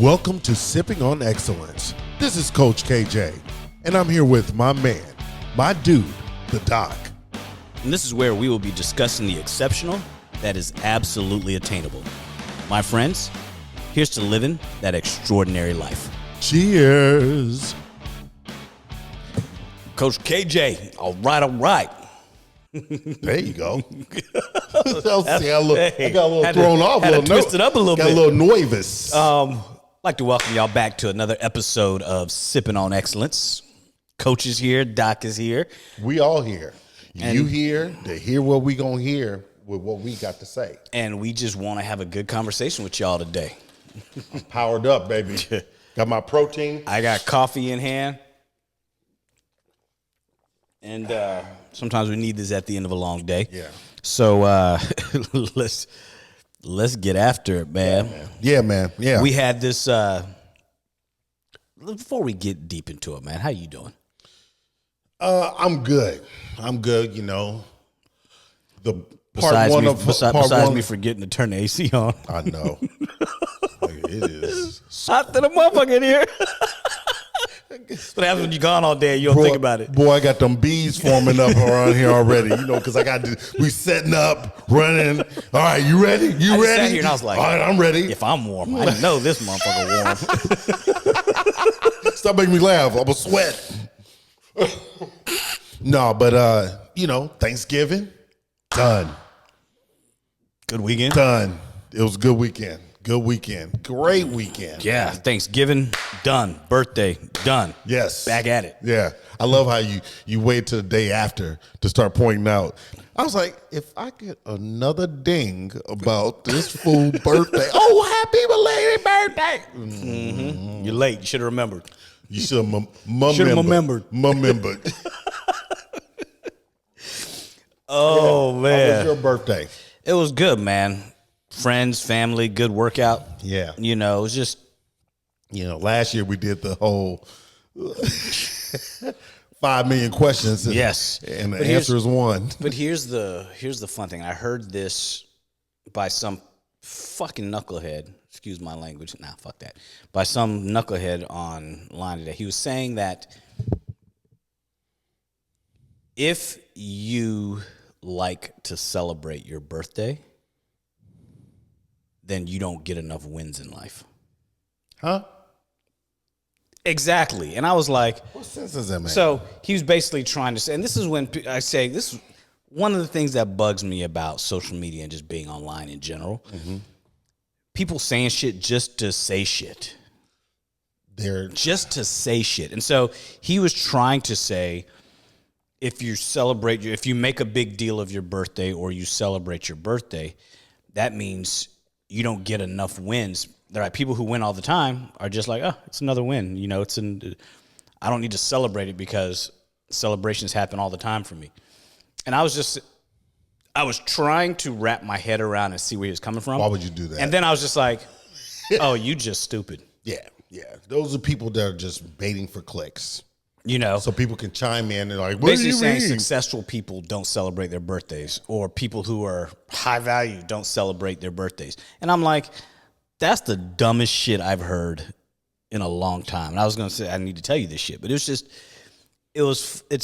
Welcome to Sipping on Excellence. This is Coach KJ, and I'm here with my man, my dude, the Doc. And this is where we will be discussing the exceptional that is absolutely attainable. My friends, here's to living that extraordinary life. Cheers. Coach KJ, all right. There you go. I got a little thrown off. Had to twist it up a little bit. Got a little nervous. I'd like to welcome y'all back to another episode of Sipping on Excellence. Coach is here. Doc is here. We all here. You here to hear what we gonna hear with what we got to say. And we just want to have a good conversation with y'all today. I'm powered up, baby. Got my protein. I got coffee in hand. And sometimes we need this at the end of a long day. Yeah. So let's get after it, man. Yeah, man. Yeah. We had this before we get deep into it, man. How you doing? I'm good. You know, the besides me forgetting to turn the AC on. I know. It is Hot to the motherfucker in here. What happens when you're gone all day? You don't think about it. Boy, I got them bees forming up around here already. You know, because we setting up, running. All right, you ready? You I just ready? sat here and I was like, all right, I'm ready. If I'm warm, I know this motherfucker warm. Stop making me laugh. I'm a sweat. No, but you know, Thanksgiving done. Good weekend. Done. It was a good weekend. Good weekend. Great weekend. Yeah, Thanksgiving done. Birthday done. Yes. Back at it. Yeah. I love how you wait till the day after to start pointing out. I was like, if I get another ding about this fool birthday, oh, happy belated birthday. Mm-hmm. You're late. You should have remembered. You should have remembered. Oh, man. How was your birthday? It was good, man. Friends, family, good workout. Yeah. You know, it was just. You know, last year we did the whole 5 million questions. Yes. And the answer is one. But here's the fun thing. I heard this by some fucking knucklehead. Excuse my language. Nah, fuck that. By some knucklehead online today. He was saying that if you like to celebrate your birthday, then you don't get enough wins in life. Huh? Exactly. And I was like, what sense does that make? So he was basically trying to say, and this is when I say, this is one of the things that bugs me about social media and just being online in general. Mm-hmm. People saying shit just to say shit. They're just to say shit. And so he was trying to say, if you make a big deal of your birthday or you celebrate your birthday, that means you don't get enough wins. There are people who win all the time are just like, oh, it's another win. You know, I don't need to celebrate it because celebrations happen all the time for me. And I was trying to wrap my head around and see where he was coming from. Why would you do that? And then I was just like, oh, you just stupid. Yeah. Those are people that are just baiting for clicks. You know, so people can chime in and like, what basically do you saying mean? Successful people don't celebrate their birthdays, or people who are high value don't celebrate their birthdays. And I'm like, that's the dumbest shit I've heard in a long time. And I was going to say, I need to tell you this shit, but it's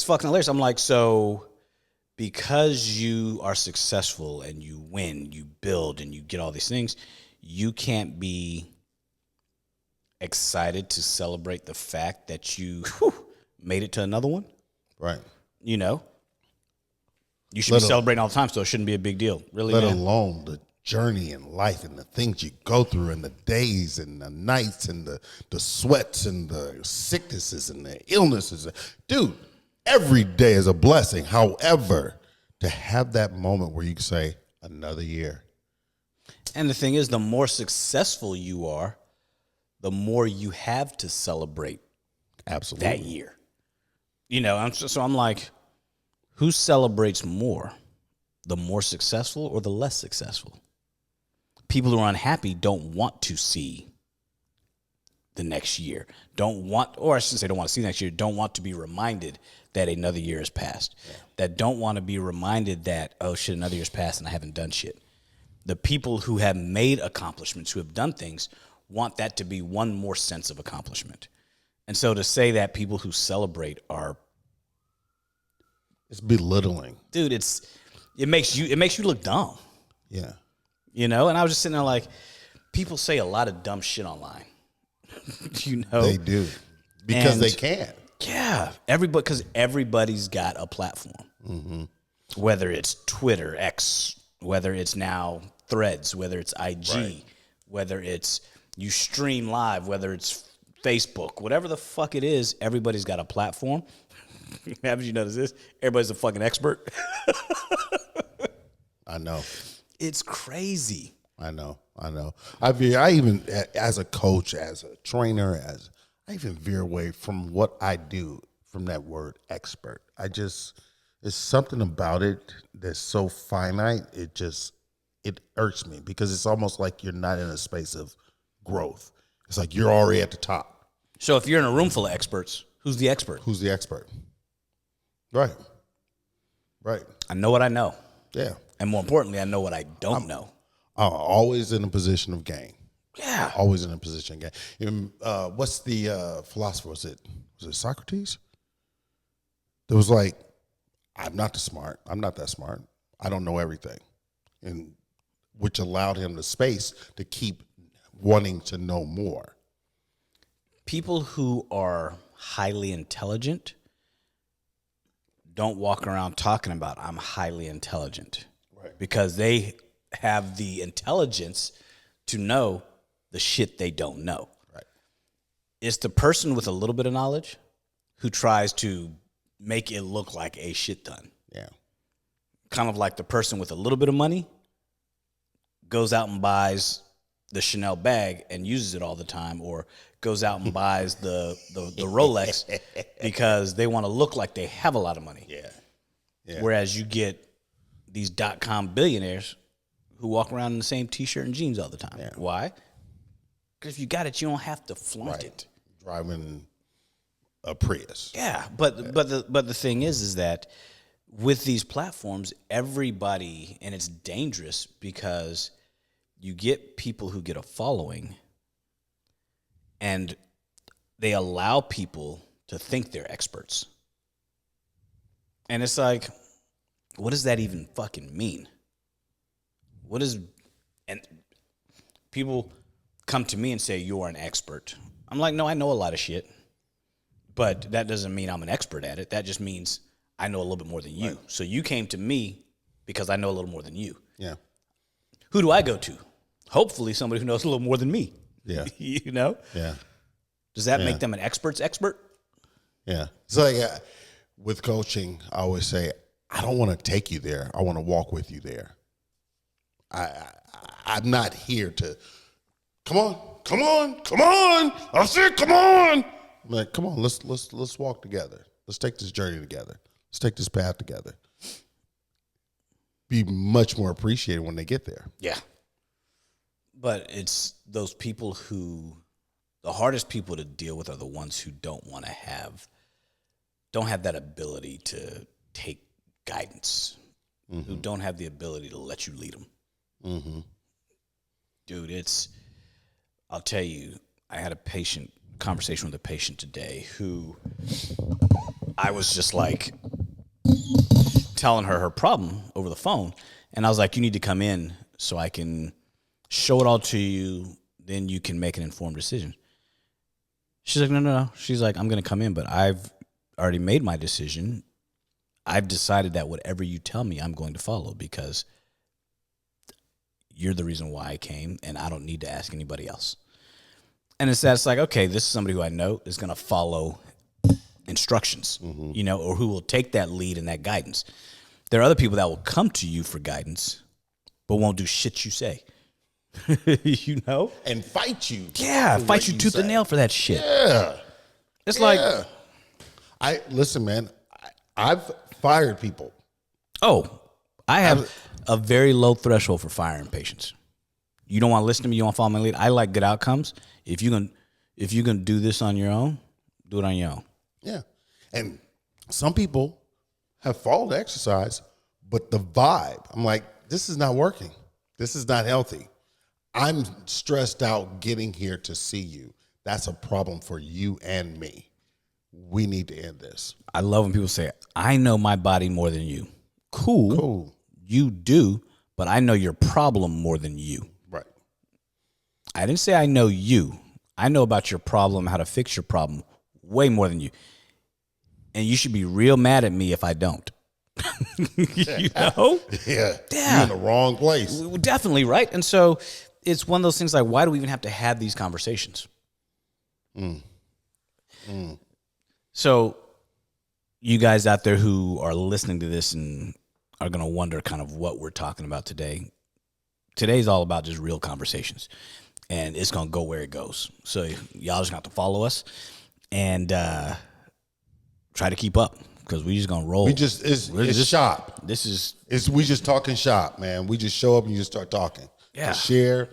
fucking hilarious. I'm like, so because you are successful and you win, you build and you get all these things, you can't be excited to celebrate the fact that you made it to another one, right? You know, you should be celebrating all the time, so it shouldn't be a big deal, really. Let alone the journey in life and the things you go through, and the days and the nights and the sweats and the sicknesses and the illnesses. Dude, every day is a blessing. However, to have that moment where you can say, another year. And the thing is, the more successful you are, the more you have to celebrate. Absolutely. That year. You know, I'm like, who celebrates more? The more successful or the less successful? People who are unhappy don't want to see the next year. Don't want to see next year, don't want to be reminded that another year has passed. Yeah. That don't want to be reminded that, oh shit, another year's passed and I haven't done shit. The people who have made accomplishments, who have done things, want that to be one more sense of accomplishment. And so to say that people who celebrate are, It's belittling. dude, it makes you look dumb, Yeah. you know? And I was just sitting there like, people say a lot of dumb shit online, you know? They do. Because And- they can. Yeah, because everybody's got a platform. Whether it's Twitter, X, whether it's now Threads, whether it's IG, whether it's you stream live, whether it's Facebook, whatever the fuck it is, everybody's got a platform. Haven't you noticed this? Everybody's a fucking expert. I know. It's crazy. I know. I even, as a coach, as a trainer, I even veer away from what I do from that word expert. It's something about it that's so finite. It irks me because it's almost like you're not in a space of growth. It's like you're already at the top. So if you're in a room full of experts, who's the expert? Who's the expert? Right. I know what I know. Yeah. And more importantly, I know what I don't know. I'm always in a position of gain. Yeah. Always in a position of gain. What's the philosopher? Was it Socrates? There was like, I'm not that smart. I don't know everything. And which allowed him the space to keep wanting to know more. People who are highly intelligent don't walk around talking about I'm highly intelligent. Right. Because they have the intelligence to know the shit they don't know. Right. It's the person with a little bit of knowledge who tries to make it look like a shit ton. Yeah. Kind of like the person with a little bit of money goes out and buys the Chanel bag and uses it all the time, or goes out and buys the Rolex because they want to look like they have a lot of money. Yeah. Whereas you get these .com billionaires who walk around in the same T-shirt and jeans all the time. Yeah. Why? Because if you got it, you don't have to flaunt it. Driving a Prius. Yeah, but the thing is that with these platforms, everybody, and it's dangerous because you get people who get a following and they allow people to think they're experts. And it's like, what does that even fucking mean? And people come to me and say, you're an expert. I'm like, no, I know a lot of shit, but that doesn't mean I'm an expert at it. That just means I know a little bit more than you. Right. So you came to me because I know a little more than you. Yeah. Who do I go to? Hopefully somebody who knows a little more than me. Yeah. You know? Yeah. Does that make them an expert's expert? Yeah. So like, with coaching, I always say, I don't want to take you there. I want to walk with you there. I'm not here to, come on. I said, come on. I'm like, come on, let's walk together. Let's take this journey together. Let's take this path together. Be much more appreciated when they get there. Yeah. But it's those people who, the hardest people to deal with are the ones who don't have that ability to take guidance, who don't have the ability to let you lead them. Mm-hmm. Dude, I'll tell you, I had a conversation with a patient today who I was just like telling her problem over the phone. And I was like, you need to come in so I can show it all to you. Then you can make an informed decision. She's like, no. She's like, I'm going to come in, but I've already made my decision. I've decided that whatever you tell me, I'm going to follow because you're the reason why I came and I don't need to ask anybody else. And it's like, okay, this is somebody who I know is going to follow instructions, or who will take that lead and that guidance. There are other people that will come to you for guidance, but won't do shit you say. And fight you. Yeah, fight you tooth and nail for that shit. Yeah. It's like, listen, man, I've fired people. Oh, I have a very low threshold for firing patients. You don't want to listen to me, you don't want to follow my lead. I like good outcomes. If you're gonna do this on your own, do it on your own. Yeah. And some people have followed the exercise, but the vibe, I'm like, this is not working. This is not healthy. I'm stressed out getting here to see you. That's a problem for you and me. We need to end this. I love when people say, I know my body more than you. Cool. You do, but I know your problem more than you. Right. I didn't say I know you. I know about your problem, how to fix your problem way more than you. And you should be real mad at me if I don't. You know? Yeah. You're in the wrong place. Definitely, right? And so it's one of those things like, why do we even have to have these conversations? So you guys out there who are listening to this and are going to wonder kind of what we're talking about today. Today's all about just real conversations, and it's going to go where it goes. So y'all just got to follow us and try to keep up because we just going to roll. It's shop. We just talking shop, man. We just show up and you just start talking. Yeah. Share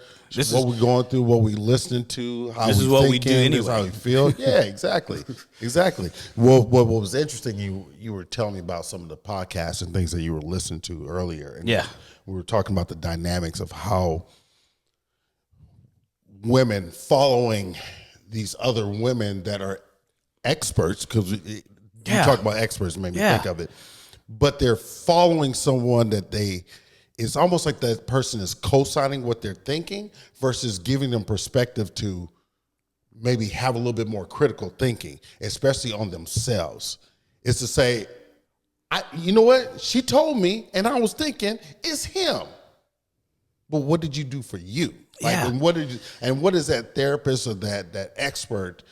what we're going through, what we listening to, how this we is what thinking, we do anyway. This is how we feel. Yeah, exactly. Exactly. Well, what was interesting, you were telling me about some of the podcasts and things that you were listening to earlier. And Yeah. we were talking about the dynamics of how women following these other women that are experts, because you talk about experts, made me think of it, but they're following someone that it's almost like that person is co-signing what they're thinking versus giving them perspective to maybe have a little bit more critical thinking, especially on themselves. It's to say, you know what? She told me, and I was thinking, it's him. But what did you do for you? And what is that therapist or that expert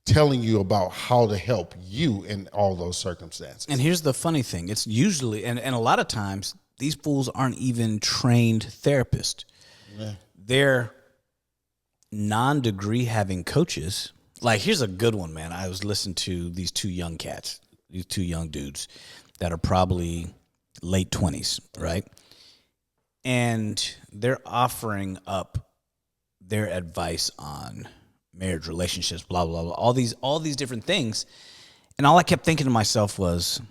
telling you about how to help you in all those circumstances? And here's the funny thing. It's usually, and a lot of times, these fools aren't even trained therapists. Yeah. They're non-degree having coaches. Like, here's a good one, man. I was listening to these two young cats, these two young dudes that are probably late 20s, right? And they're offering up their advice on marriage, relationships, blah, blah, blah, all these different things. And all I kept thinking to myself was,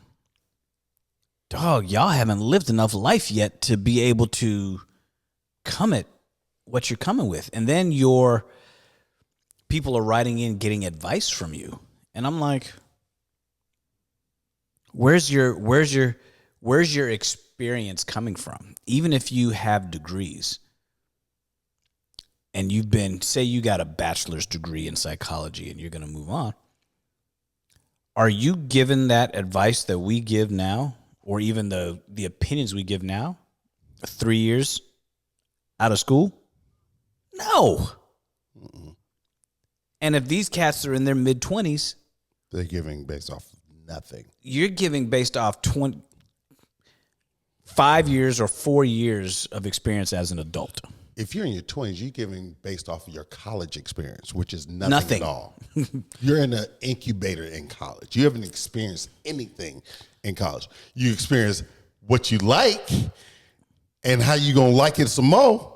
dog, y'all haven't lived enough life yet to be able to come at what you're coming with. And then your people are writing in getting advice from you. And I'm like, where's your experience coming from? Even if you have degrees and say you got a bachelor's degree in psychology and you're going to move on, are you given that advice that we give now? Or even the opinions we give now, 3 years out of school? No. Mm-mm. And if these cats are in their mid-20s, they're giving based off nothing. You're giving based off 5 years or 4 years of experience as an adult. If you're in your 20s, you're giving based off of your college experience, which is nothing. At all. You're in an incubator in college. You haven't experienced anything in college. You experience what you like and how you going to like it some more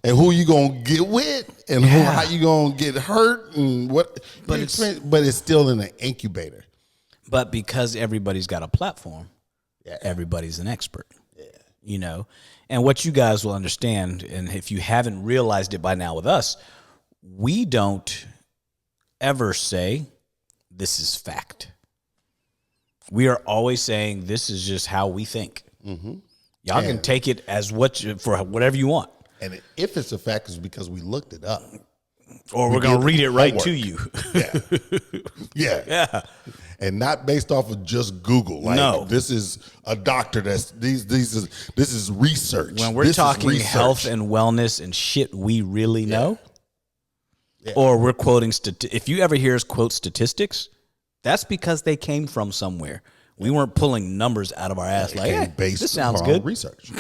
and who you going to get with and how you going to get hurt and what. But it's still in an incubator. But because everybody's got a platform, everybody's an expert. Yeah. You know? And what you guys will understand, and if you haven't realized it by now with us, we don't ever say this is fact. We are always saying this is just how we think. Mm-hmm. Y'all can take it as for whatever you want. And if it's a fact, it's because we looked it up. Or we're going to read it right to you. Yeah. And not based off of just Google. Like, no, this is a doctor. This is research. When we're talking health and wellness and shit we really know, or we're quoting if you ever hear us quote statistics, that's because they came from somewhere. We weren't pulling numbers out of our ass like, hey, this sounds good. Research.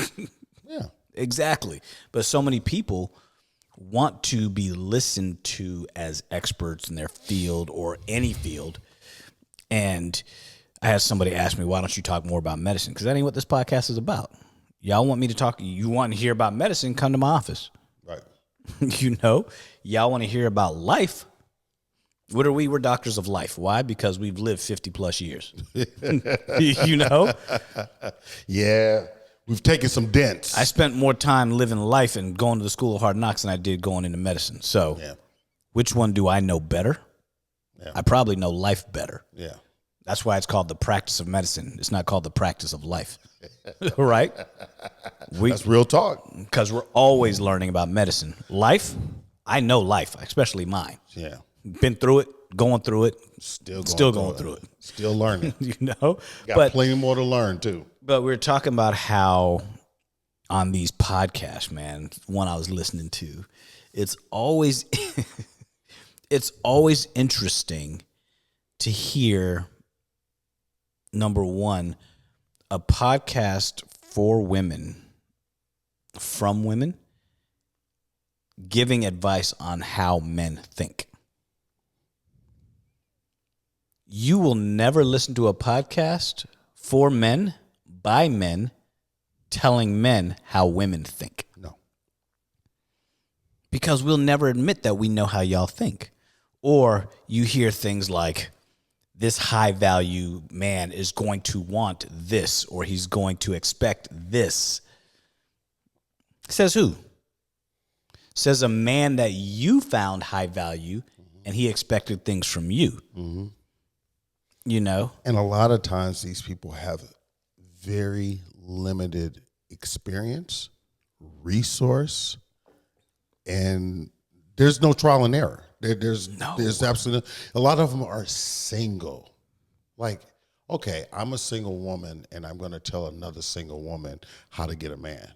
Yeah, exactly. But so many people want to be listened to as experts in their field or any field. And I had somebody ask me, why don't you talk more about medicine? Because that ain't what this podcast is about. Y'all want me to talk, you want to hear about medicine, come to my office. Right. You know, y'all want to hear about life. What are we? We're doctors of life. Why? Because we've lived 50 plus years. You know? Yeah. We've taken some dents. I spent more time living life and going to the school of hard knocks than I did going into medicine. So, which one do I know better? Yeah. I probably know life better. Yeah. That's why it's called the practice of medicine. It's not called the practice of life. Right? That's real talk. Because we're always learning about medicine. Life, I know life, especially mine. Yeah. Been through it, going through it, still going through it. Still learning. You know? Got plenty more to learn, too. But we were talking about how on these podcasts, man, one I was listening to, it's always it's always interesting to hear, number one, a podcast for women, from women, giving advice on how men think. You will never listen to a podcast for men, by men, telling men how women think. No. Because we'll never admit that we know how y'all think. Or you hear things like, this high value man is going to want this, or he's going to expect this. Says who? Says a man that you found high value and he expected things from you. Mm-hmm. You know? And a lot of times these people have very limited experience, resource, and there's no trial and error. There's absolutely a lot of them are single. Like, okay, I'm a single woman, and I'm going to tell another single woman how to get a man.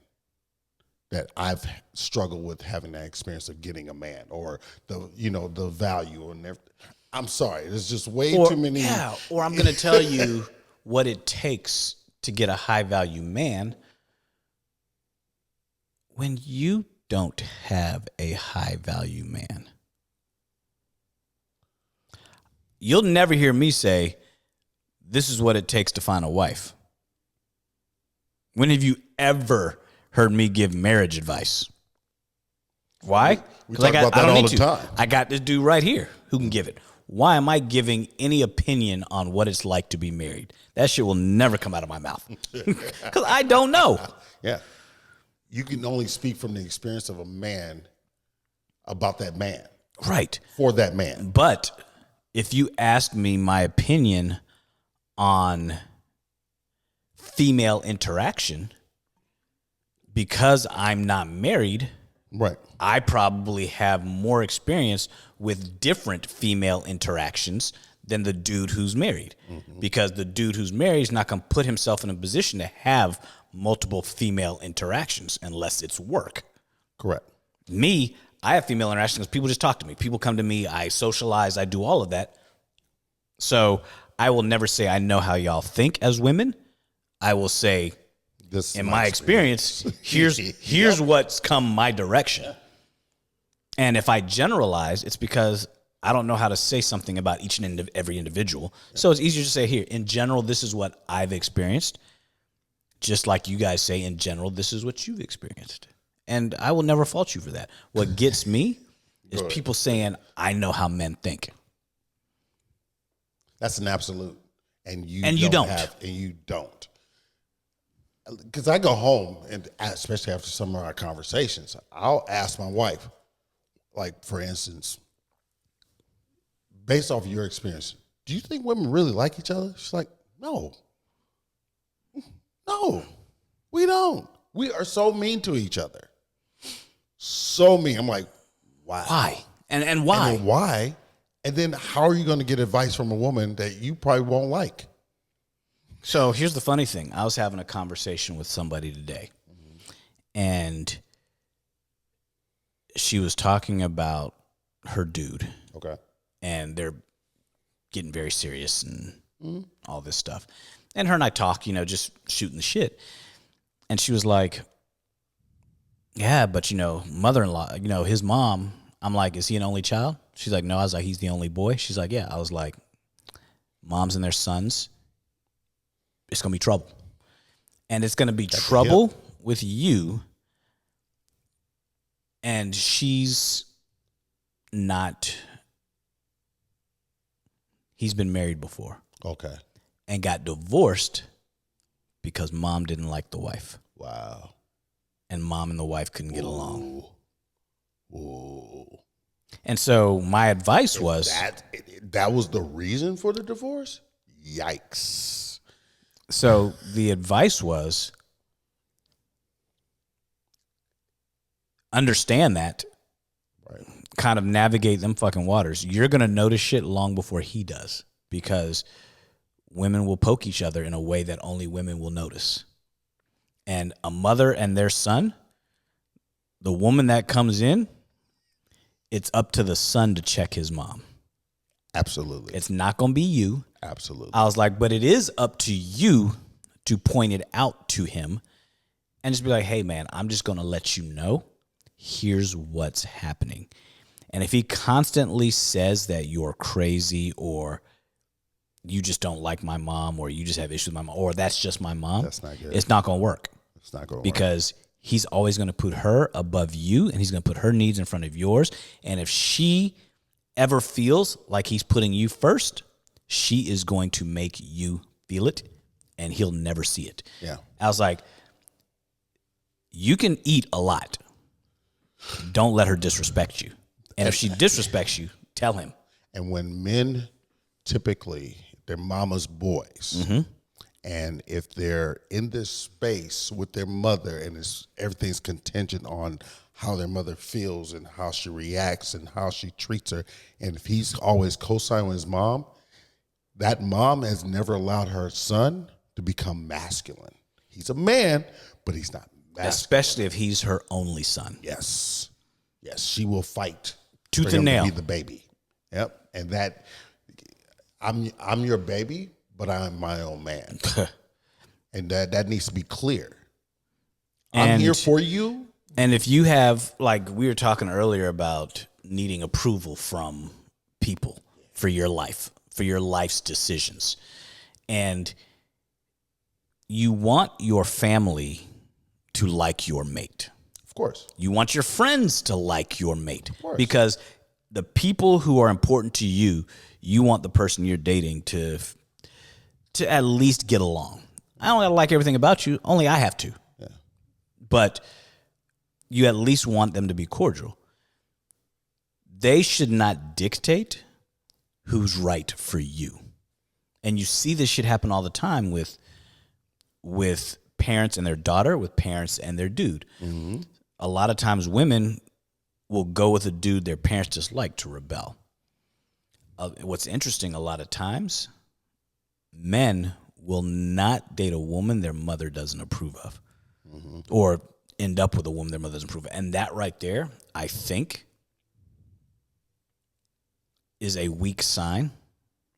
That I've struggled with having that experience of getting a man, or the value and everything. I'm sorry, there's just way too many. Yeah, or I'm going to tell you what it takes to get a high value man when you don't have a high value man. You'll never hear me say, this is what it takes to find a wife. When have you ever heard me give marriage advice? Why? We talk about that all the time. I got this dude right here who can give it. Why am I giving any opinion on what it's like to be married? That shit will never come out of my mouth. Because I don't know. Yeah. You can only speak from the experience of a man about that man. Right. For that man. But if you ask me my opinion on female interaction, because I'm not married, right, I probably have more experience with different female interactions than the dude who's married. Mm-hmm. Because the dude who's married is not going to put himself in a position to have multiple female interactions unless it's work. Correct. Me, I have female interactions because people just talk to me. People come to me, I socialize, I do all of that. So I will never say I know how y'all think as women. I will say, in my experience, here's what's come my direction. And if I generalize, it's because I don't know how to say something about each and every individual. Yeah. So it's easier to say, here, in general, this is what I've experienced. Just like you guys say, in general, this is what you've experienced. And I will never fault you for that. What gets me is people saying, I know how men think. That's an absolute. And you don't. And you don't. Because I go home, and especially after some of our conversations, I'll ask my wife, like, for instance, based off of your experience, do you think women really like each other? She's like, no, we don't. We are so mean to each other. So mean. I'm like, wow. Why? And why? And why? And then how are you going to get advice from a woman that you probably won't like? So here's the funny thing. I was having a conversation with somebody today, and she was talking about her dude. Okay. And they're getting very serious and all this stuff. And her and I talk, just shooting the shit. And she was like, yeah, but, mother-in-law, his mom, I'm like, is he an only child? She's like, no. I was like, he's the only boy. She's like, yeah. I was like, moms and their sons, it's going to be trouble. And it's going to be trouble with you. And she's not, he's been married before. Okay. And got divorced because mom didn't like the wife. Wow. and mom and the wife couldn't get along. Ooh. And so my advice was that was the reason for the divorce? Yikes. so the advice was understand that, Right. kind of navigate them fucking waters. You're going to notice shit long before he does because women will poke each other in a way that only women will notice. And a mother and their son, the woman that comes in, it's up to the son to check his mom. Absolutely. It's not going to be you. Absolutely. I was like, but it is up to you to point it out to him and just be like, hey, man, I'm just going to let you know. Here's what's happening. And if he constantly says that you're crazy or you just don't like my mom or you just have issues with my mom or that's just my mom, That's not good. it's not going to work. It's not going to work. Because he's always going to put her above you and he's going to put her needs in front of yours. And if she ever feels like he's putting you first, she is going to make you feel it and he'll never see it. Yeah. I was like, you can eat a lot. Don't let her disrespect you. And if she disrespects you, tell him. And when men typically, they're mama's boys. Mm-hmm. And if they're in this space with their mother and everything's contingent on how their mother feels and how she reacts and how she treats her, and if he's always co-signing his mom, that mom has never allowed her son to become masculine. He's a man, but he's not masculine. Especially if he's her only son. Yes. Yes, she will fight Tooth for him and nail. to be the baby. Yep. And that I'm your baby, but I'm my own man. And that needs to be clear. I'm here for you. And if you have, like we were talking earlier about needing approval from people for your life, for your life's decisions. And you want your family to like your mate. Of course. You want your friends to like your mate. Of course. Because the people who are important to you, you want the person you're dating to at least get along. I don't like everything about you. Only I have to. Yeah. But you at least want them to be cordial. They should not dictate who's right for you. And you see this shit happen all the time with parents and their daughter, with parents and their dude. Mm-hmm. A lot of times women will go with a dude their parents dislike to rebel. What's interesting, a lot of times, men will not date a woman their mother doesn't approve of, mm-hmm. or end up with a woman their mother doesn't approve of. And that right there, I think, is a weak sign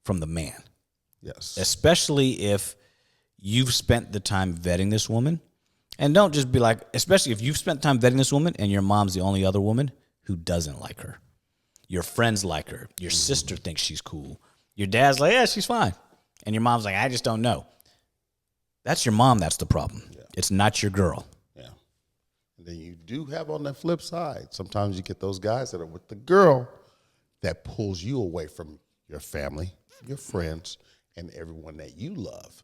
from the man. Yes. Especially if you've spent the time vetting this woman. And don't just be like, especially if you've spent time vetting this woman and your mom's the only other woman who doesn't like her. Your friends like her. Your sister thinks she's cool. Your dad's like, yeah, she's fine. And your mom's like, I just don't know. That's your mom that's the problem. Yeah. It's not your girl. Yeah. And then you do have on the flip side, sometimes you get those guys that are with the girl that pulls you away from your family, your friends, and everyone that you love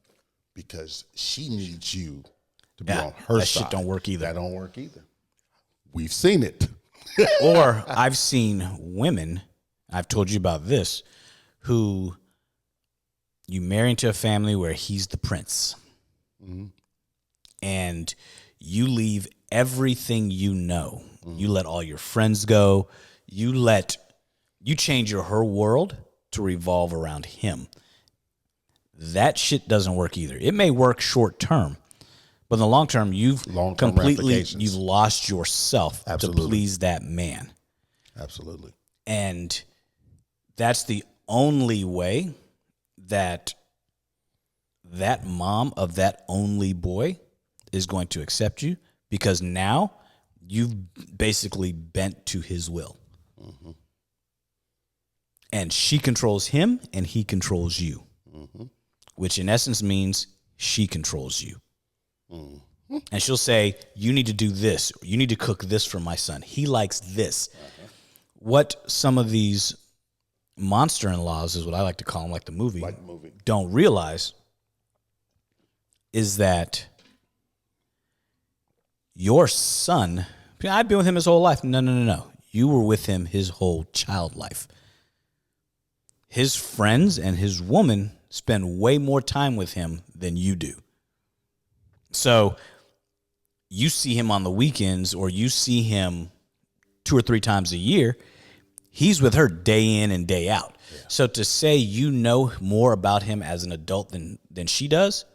because she needs you to be on her that side. Shit don't work either. That don't work either. We've seen it. Or I've seen women, I've told you about this, who you marry into a family where he's the prince. Mm-hmm. And you leave everything you know. Mm-hmm. You let all your friends go. You change your whole world to revolve around him. That shit doesn't work either. It may work short term, but in the long term, you've lost yourself Absolutely. to please that man. Absolutely. And that's the only way that mom of that only boy is going to accept you, because now you've basically bent to his will. Mm-hmm. And she controls him and he controls you, mm-hmm. which in essence means she controls you. Mm-hmm. And she'll say, you need to do this. You need to cook this for my son. He likes this. Uh-huh. What some of these monster-in-laws, is what I like to call them, like the movie, don't realize is that Your son, I've been with him his whole life. No. You were with him his whole child life. His friends and his woman spend way more time with him than you do. So you see him on the weekends or you see him 2 or 3 times a year. He's with her day in and day out. Yeah. So to say you know more about him as an adult than she does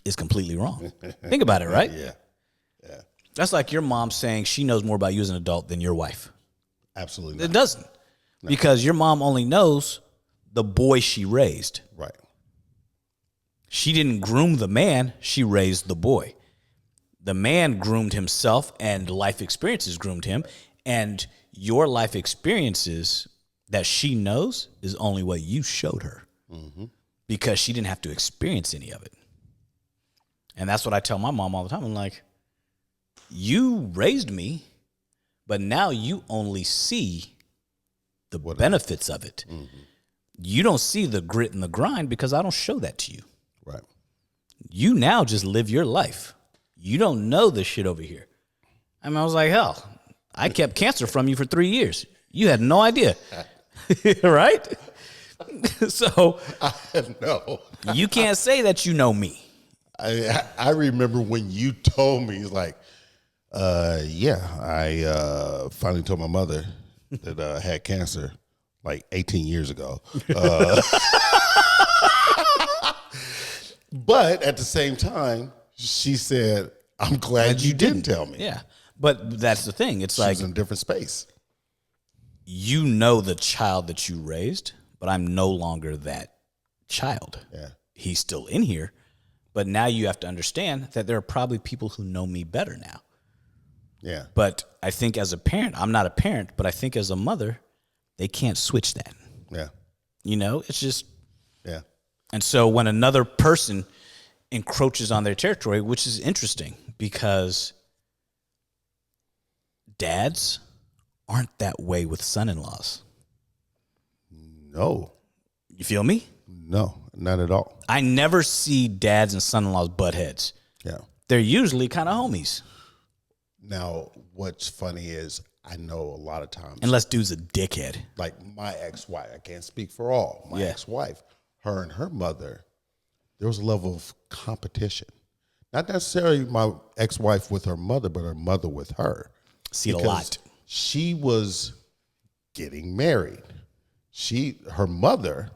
is completely wrong. Think about it, right? Yeah. That's like your mom saying she knows more about you as an adult than your wife. Absolutely not. It doesn't. No. Because your mom only knows the boy she raised. Right. She didn't groom the man, she raised the boy. The man groomed himself and life experiences groomed him. And your life experiences that she knows is only what you showed her. Mm-hmm. Because she didn't have to experience any of it. And that's what I tell my mom all the time. I'm like, you raised me, but now you only see the benefits of it. Mm-hmm. You don't see the grit and the grind because I don't show that to you. Right. You now just live your life. You don't know this shit over here. I mean, I was like, hell, I kept cancer from you for 3 years. You had no idea. Right? So no. You can't say that you know me. I remember when you told me, like, I finally told my mother that I had cancer like 18 years ago. But at the same time, she said, I'm glad you didn't tell me. Yeah. But that's the thing. It's like, she's in a different space. You know the child that you raised, but I'm no longer that child. Yeah. He's still in here. But now you have to understand that there are probably people who know me better now. Yeah. But I think as a parent, I'm not a parent, but I think as a mother, they can't switch that. Yeah. You know, it's just. Yeah. And so when another person encroaches on their territory, which is interesting because dads aren't that way with son-in-laws. No. You feel me? No, not at all. I never see dads and son-in-laws butt heads. Yeah. They're usually kind of homies. Now, what's funny is I know a lot of times. Unless dude's a dickhead. Like my ex-wife, I can't speak for all. My ex-wife, her and her mother, there was a level of competition. Not necessarily my ex-wife with her mother, but her mother with her. See it a lot. She was getting married. Her mother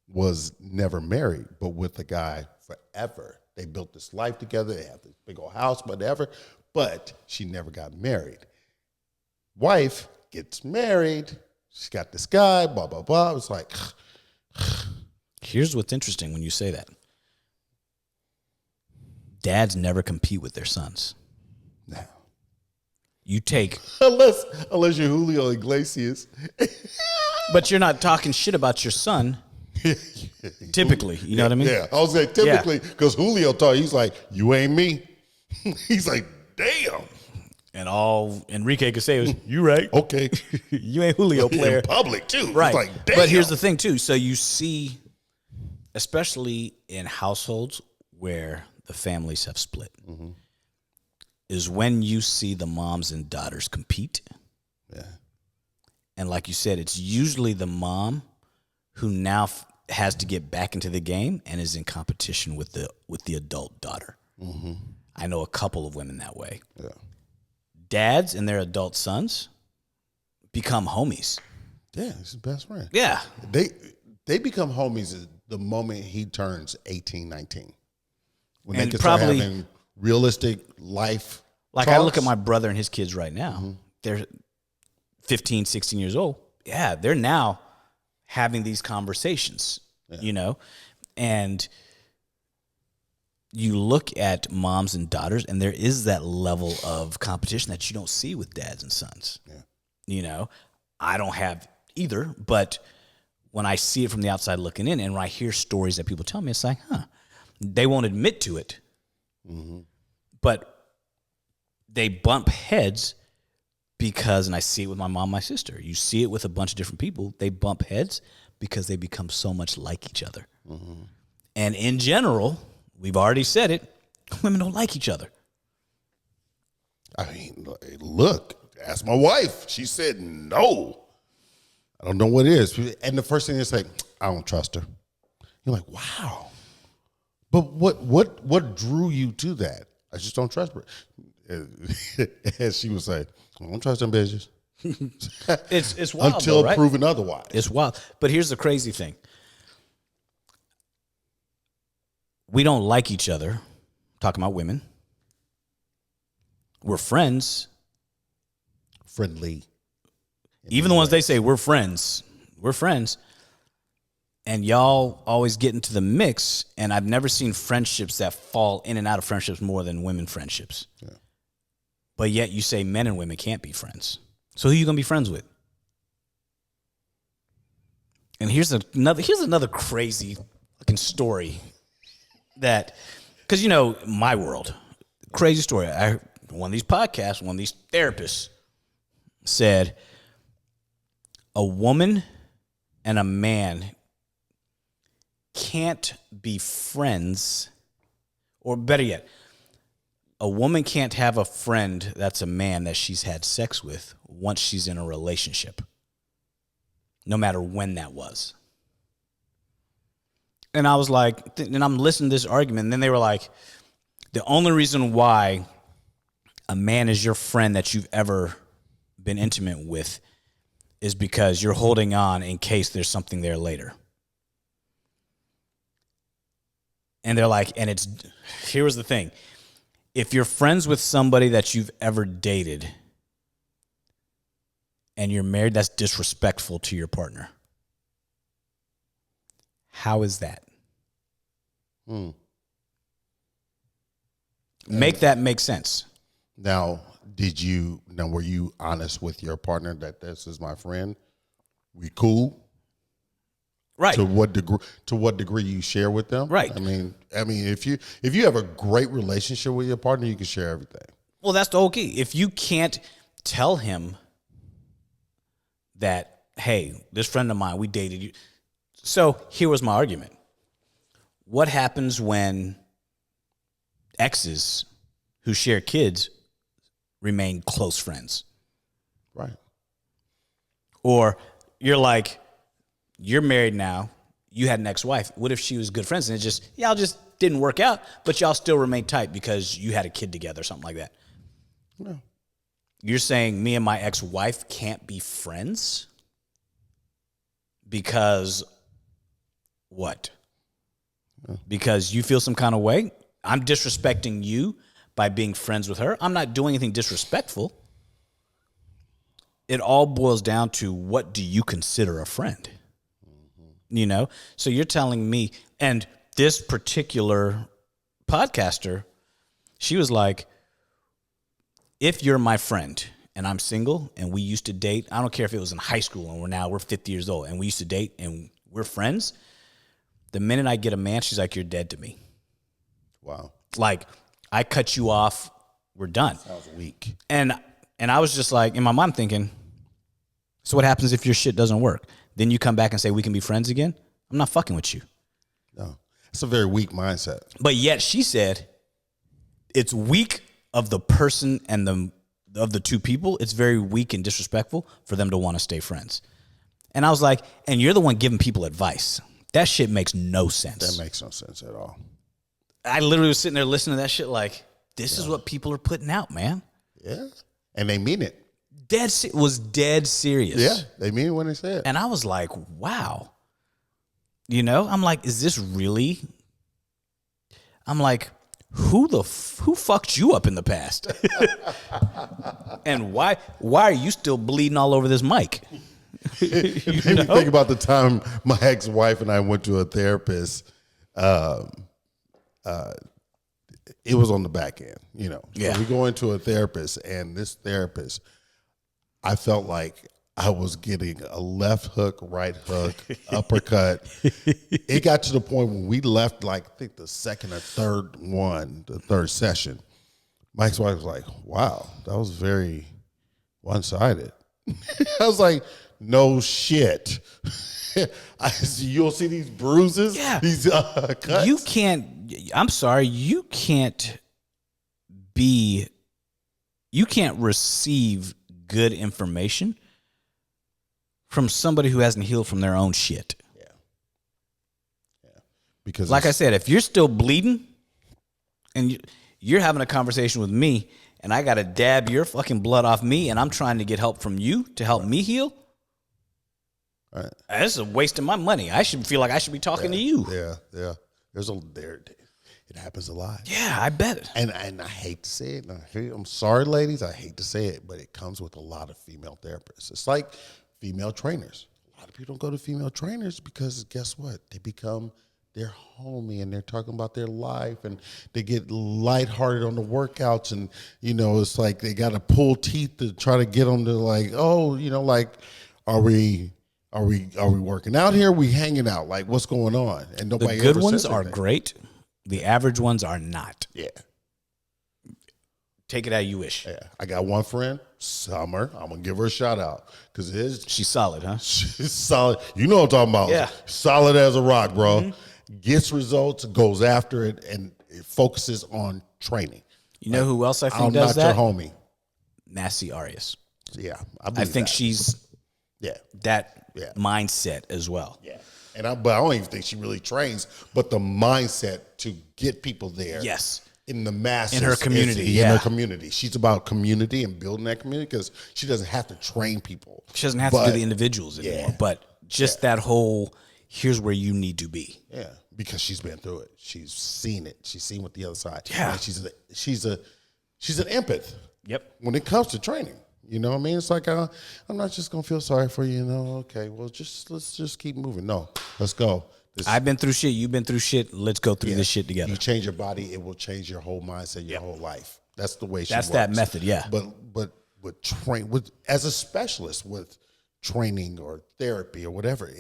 was never married, but with the guy forever. They built this life together. They had this big old house, whatever, but she never got married. Wife gets married. She's got this guy, blah, blah, blah. It was like. Here's what's interesting when you say that. Dads never compete with their sons. No. You take. Unless you're Julio Iglesias. But you're not talking shit about your son. Typically, you know what I mean? Yeah, I was saying typically because Julio thought he's like, you ain't me. He's like, damn. And all Enrique could say was, you right. Okay. You ain't Julio player. In public too. Right. It's like, damn. But here's the thing too. So you see, especially in households where the families have split, is when you see the moms and daughters compete. Yeah. And like you said, it's usually the mom who now has to get back into the game and is in competition with the adult daughter. Mm-hmm. I know a couple of women that way. Yeah. Dads and their adult sons become homies. Yeah, he's his best friend. Yeah. They become homies the moment he turns 18, 19. When And they can probably- start having realistic life Like talks. I look at my brother and his kids right now. They're 15, 16 years old. Yeah, they're now having these conversations, you know? And you look at moms and daughters, and there is that level of competition that you don't see with dads and sons. Yeah. You know, I don't have either, but when I see it from the outside looking in, and when I hear stories that people tell me, it's like, they won't admit to it, but they bump heads because, and I see it with my mom, my sister. You see it with a bunch of different people. They bump heads because they become so much like each other. And in general, we've already said it, women don't like each other. I mean, look, ask my wife. She said no. I don't know what it is. And the first thing they say, I don't trust her. You're like, wow. But what drew you to that? I just don't trust her. As she would say, I don't trust them bitches. It's wild, until though, right? proven otherwise. It's wild. But here's the crazy thing. We don't like each other. Talking about women. We're friends. Friendly. Even the ones they say we're friends. We're friends. And y'all always get into the mix. And I've never seen friendships that fall in and out of friendships more than women friendships. Yeah. But yet you say men and women can't be friends. So who are you going to be friends with? And here's another crazy fucking story that, because, my world, crazy story. One of these podcasts, one of these therapists said a woman and a man can't be friends, or better yet, a woman can't have a friend that's a man that she's had sex with once she's in a relationship, no matter when that was. And I was like, and I'm listening to this argument, and then they were like, the only reason why a man is your friend that you've ever been intimate with is because you're holding on in case there's something there later. And they're like, here was the thing. If you're friends with somebody that you've ever dated and you're married, that's disrespectful to your partner. How is that? Make that make sense. Now, were you honest with your partner that this is my friend? We cool? Right. To what degree you share with them? Right. I mean, if you have a great relationship with your partner, you can share everything. Well, that's the whole key. If you can't tell him that, hey, this friend of mine, we dated you. So here was my argument. What happens when exes who share kids remain close friends? Right. Or you're married now, you had an ex-wife. What if she was good friends and y'all just didn't work out, but y'all still remain tight because you had a kid together or something like that? No. You're saying me and my ex-wife can't be friends? Because what? Because you feel some kind of way? I'm disrespecting you by being friends with her. I'm not doing anything disrespectful. It all boils down to, what do you consider a friend? So you're telling me, and this particular podcaster, she was like, if you're my friend and I'm single and we used to date, I don't care if it was in high school and we're 50 years old and we used to date and we're friends, the minute I get a man, she's like, you're dead to me. Wow. Like, I cut you off, we're done. Sounds weak. And I was just like, in my mind thinking, so what happens if your shit doesn't work? Then you come back and say, we can be friends again? I'm not fucking with you. No. It's a very weak mindset. But yet she said, it's weak of the person and of the two people. It's very weak and disrespectful for them to want to stay friends. And I was like, and you're the one giving people advice. That shit makes no sense. That makes no sense at all. I literally was sitting there listening to that shit like, this is what people are putting out, man. Yeah. And they mean it. Was dead serious. Yeah. They mean it when they say it. And I was like, wow. I'm like, is this really? I'm like, who fucked you up in the past? And why are you still bleeding all over this mic? It made me think about the time my ex-wife and I went to a therapist. It was on the back end, Yeah. So we go into a therapist, and this therapist, I felt like I was getting a left hook, right hook, uppercut. It got to the point when we left, I think the second or third session, my ex-wife was like, wow, that was very one-sided. I was like, no shit. You'll see these bruises, these cuts. You can't be you can't receive good information from somebody who hasn't healed from their own shit. Yeah. Because like I said, if you're still bleeding and you're having a conversation with me and I got to dab your fucking blood off me and I'm trying to get help from you to help me heal, that's a waste of my money. I should feel like I should be talking to you. Yeah. It happens a lot. Yeah, I bet. And I hate to say it. I'm sorry, ladies. I hate to say it, but it comes with a lot of female therapists. It's like female trainers. A lot of people don't go to female trainers because guess what? They become their homie and they're talking about their life and they get lighthearted on the workouts and, it's like they got to pull teeth to try to get them to like, are we working out here? Are we hanging out? Like, what's going on? And nobody. The good ever ones says are anything. great. The average ones are not. Yeah. Take it how you wish. Yeah. I got one friend, Summer. I'm gonna give her a shout out because She's solid, huh? she's solid. You know what I'm talking about? Yeah. Solid as a rock, bro. Gets results, goes after it, and it focuses on training. You know who else I think I'm does not that? your homie. Nasty Arias. Yeah, I believe think that. she's Yeah. that Yeah. mindset as well. Yeah. But I don't even think she really trains, but the mindset to get people there. Yes. In the masses. In her community, In yeah. her community. She's about community and building that community because she doesn't have to train people. She doesn't have to do the individuals anymore, but just that whole, here's where you need to be. Yeah, because she's been through it. She's seen it. She's seen what the other side. Yeah. And she's an empath. Yep. When it comes to training. You know what I mean? It's like, I'm not just going to feel sorry for you. Okay, well, let's just keep moving. No, let's go. I've been through shit. You've been through shit. Let's go through this shit together. You change your body, it will change your whole mindset, your whole life. That's the way she That's works. that method, yeah. But as a specialist with training or therapy or whatever,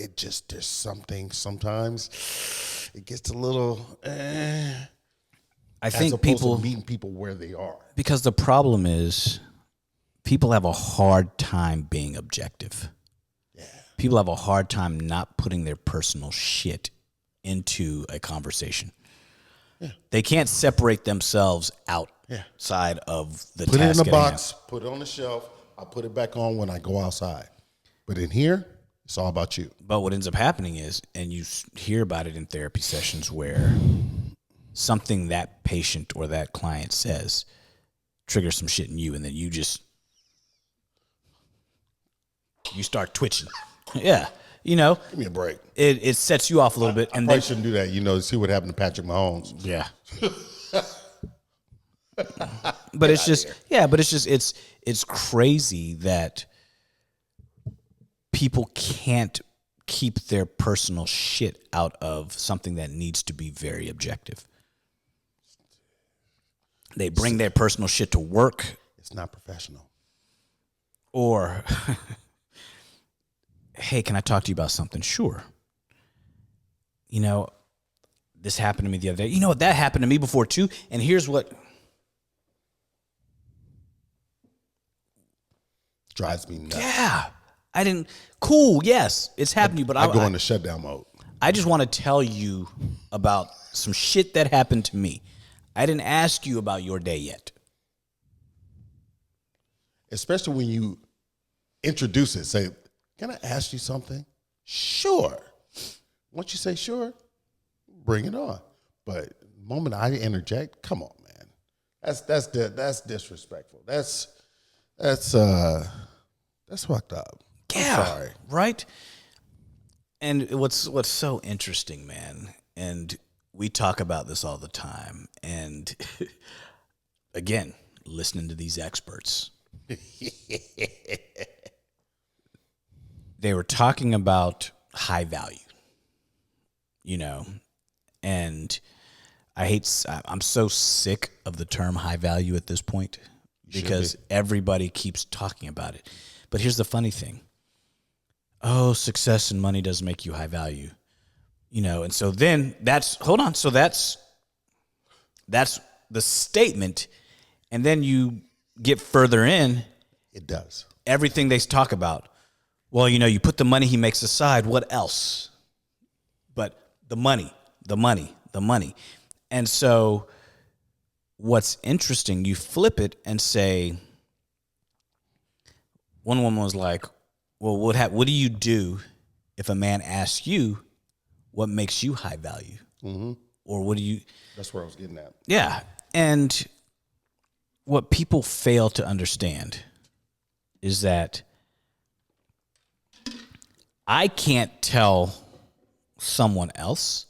there's something sometimes it gets a little I think people meeting people where they are. Because the problem is people have a hard time being objective. Yeah. People have a hard time not putting their personal shit into a conversation. Yeah. They can't separate themselves outside of the Put it task in a at box, hand. put it on the shelf. I'll put it back on when I go outside. But in here, it's all about you. But what ends up happening is, and you hear about it in therapy sessions where something that patient or that client says triggers some shit in you, and then you start twitching. Yeah. Give me a break. It sets you off a little bit. I And probably then, shouldn't do that. See what happened to Patrick Mahomes. yeah. But it's crazy that people can't keep their personal shit out of something that needs to be very objective. They bring their personal shit to work. It's not professional. Or, hey, can I talk to you about something? Sure. This happened to me the other day. You know what? That happened to me before too. And here's what Drives me nuts. Yeah. I didn't. Cool. Yes, it's happened to you, but I go into shutdown mode. I just want to tell you about some shit that happened to me. I didn't ask you about your day yet. Especially when you introduce it. Say, can I ask you something? Sure. Once you say sure, bring it on. But the moment I interject, come on, man. That's disrespectful. That's fucked up. Yeah. I'm sorry. Right? And what's so interesting, man, and we talk about this all the time, and again, listening to these experts, they were talking about high value, and I'm so sick of the term high value at this point because everybody keeps talking about it. But here's the funny thing. Oh, success and money doesn't make you high value. And so then so that's the statement. And then you get further in. It does. Everything they talk about. Well, you put the money he makes aside. What else? But the money. And so what's interesting, you flip it and say, one woman was like, well, what do you do if a man asks you what makes you high value? Mm-hmm. Or what do you... That's where I was getting at. Yeah. And what people fail to understand is that I can't tell someone else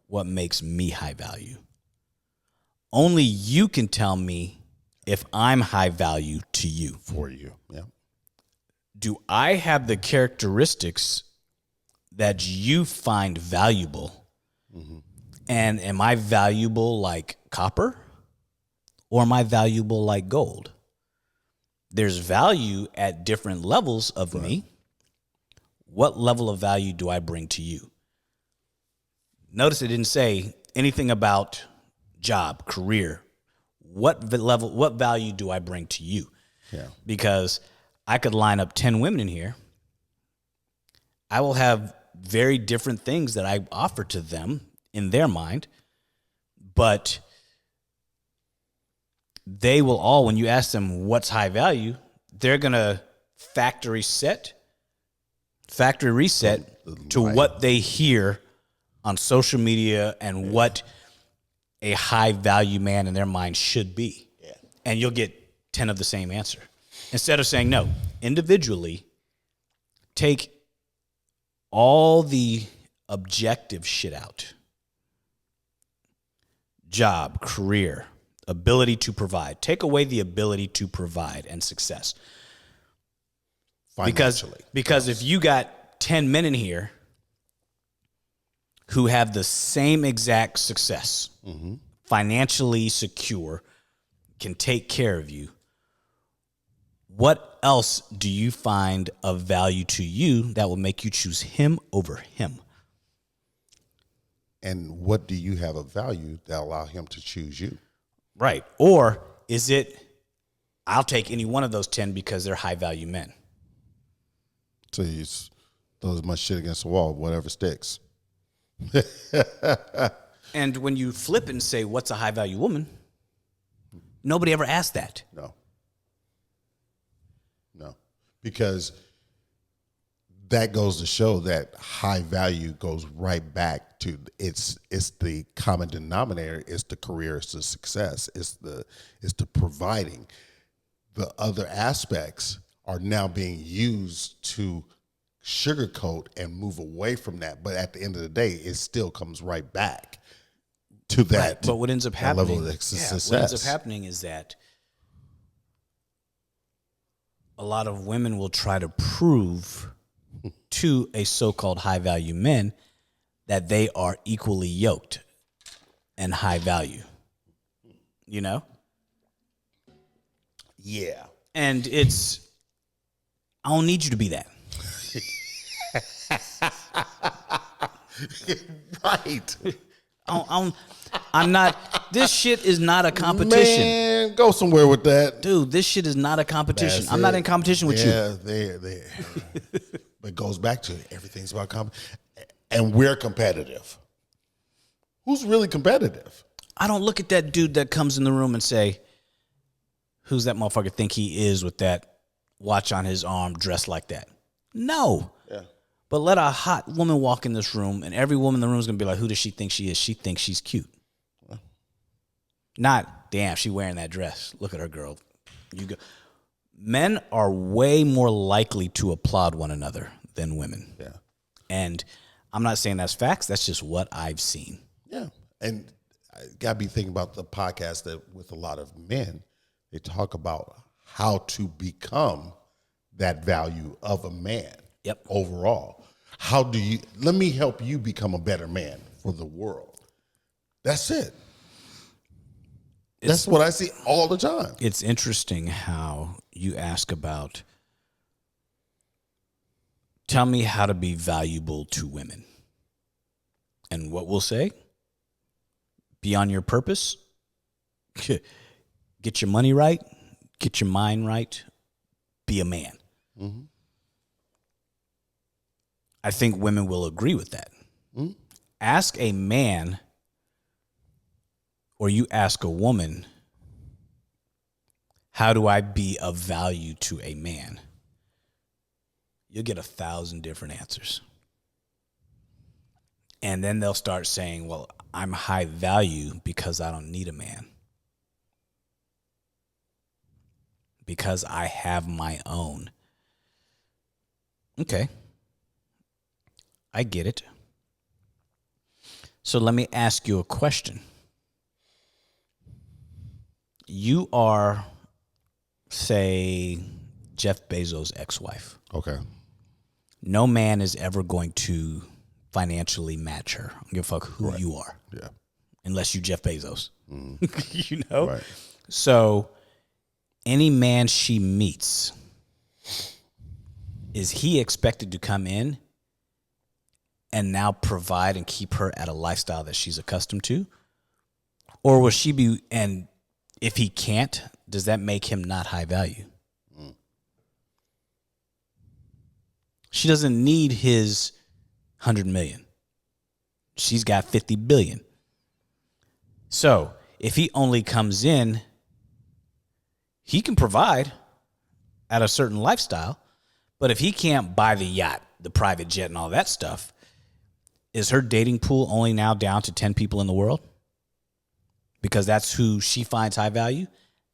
what makes me high value. Only you can tell me if I'm high value to you. For you, yeah. Do I have the characteristics that you find valuable? Mm-hmm. And am I valuable like copper? Or am I valuable like gold? There's value at different levels of me. What level of value do I bring to you? Notice it didn't say anything about job, career. What value do I bring to you? Yeah. Because I could line up 10 women in here. I will have very different things that I offer to them in their mind, but they will all, when you ask them what's high value, they're going to factory reset to what they hear on social media and what a high value man in their mind should be. Yeah. And you'll get 10 of the same answer. Instead of saying, no, individually, take all the objective shit out. Job, career, ability to provide. Take away the ability to provide and success. Financially. Because if you got 10 men in here who have the same exact success, financially secure, can take care of you, what else do you find of value to you that will make you choose him over him? And what do you have of value that allow him to choose you? Right. Or is it, I'll take any one of those 10 because they're high value men? So you throw as much shit against the wall, whatever sticks. And when you flip and say, what's a high value woman? Nobody ever asked that. No. Because that goes to show that high value goes right back to it's the common denominator. It's the career, it's the success, it's the providing. The other aspects are now being used to sugarcoat and move away from that. But at the end of the day, it still comes right back to that. Right. But what ends up happening, level of success. What ends up happening is that a lot of women will try to prove to a so-called high-value men that they are equally yoked and high value. You know? Yeah. And it's, I don't need you to be that. Right. I'm not, this shit is not a competition. Man, go somewhere with that. Dude, this shit is not a competition. That's I'm not in competition with you. Yeah, there. But it goes back to everything's about competition. And we're competitive. Who's really competitive? I don't look at that dude that comes in the room and say, who's that motherfucker think he is with that watch on his arm dressed like that? No. Yeah. But let a hot woman walk in this room and every woman in the room is going to be like, who does she think she is? She thinks she's cute. Not, damn, she wearing that dress. Look at her, girl. You go. Men are way more likely to applaud one another than women. Yeah. And I'm not saying that's facts. That's just what I've seen. Yeah. And I got to be thinking about the podcast that with a lot of men, they talk about how to become that value of a man. Yep. Overall. How do you, let me help you become a better man for the world. That's it. That's what I see all the time. It's interesting how you ask about, tell me how to be valuable to women. And what we'll say, be on your purpose, get your money right, get your mind right, be a man. Mm-hmm. I think women will agree with that. Mm-hmm. Ask a man or you ask a woman, how do I be of value to a man? you'll get 1,000 different answers. And then they'll start saying, well, I'm high value because I don't need a man. Because I have my own. Okay. I get it. So let me ask you a question. You are, say, Jeff Bezos' ex-wife. Okay. No man is ever going to financially match her. I don't give a fuck who you are. Yeah. Unless you Jeff Bezos. You know? Right. So any man she meets, is he expected to come in and now provide and keep her at a lifestyle that she's accustomed to? Or will she be, and if he can't, does that make him not high value? She doesn't need his 100 million. She's got 50 billion. So if he only comes in, he can provide at a certain lifestyle, but if he can't buy the yacht, the private jet, and all that stuff, is her dating pool only now down to 10 people in the world? Because that's who she finds high value?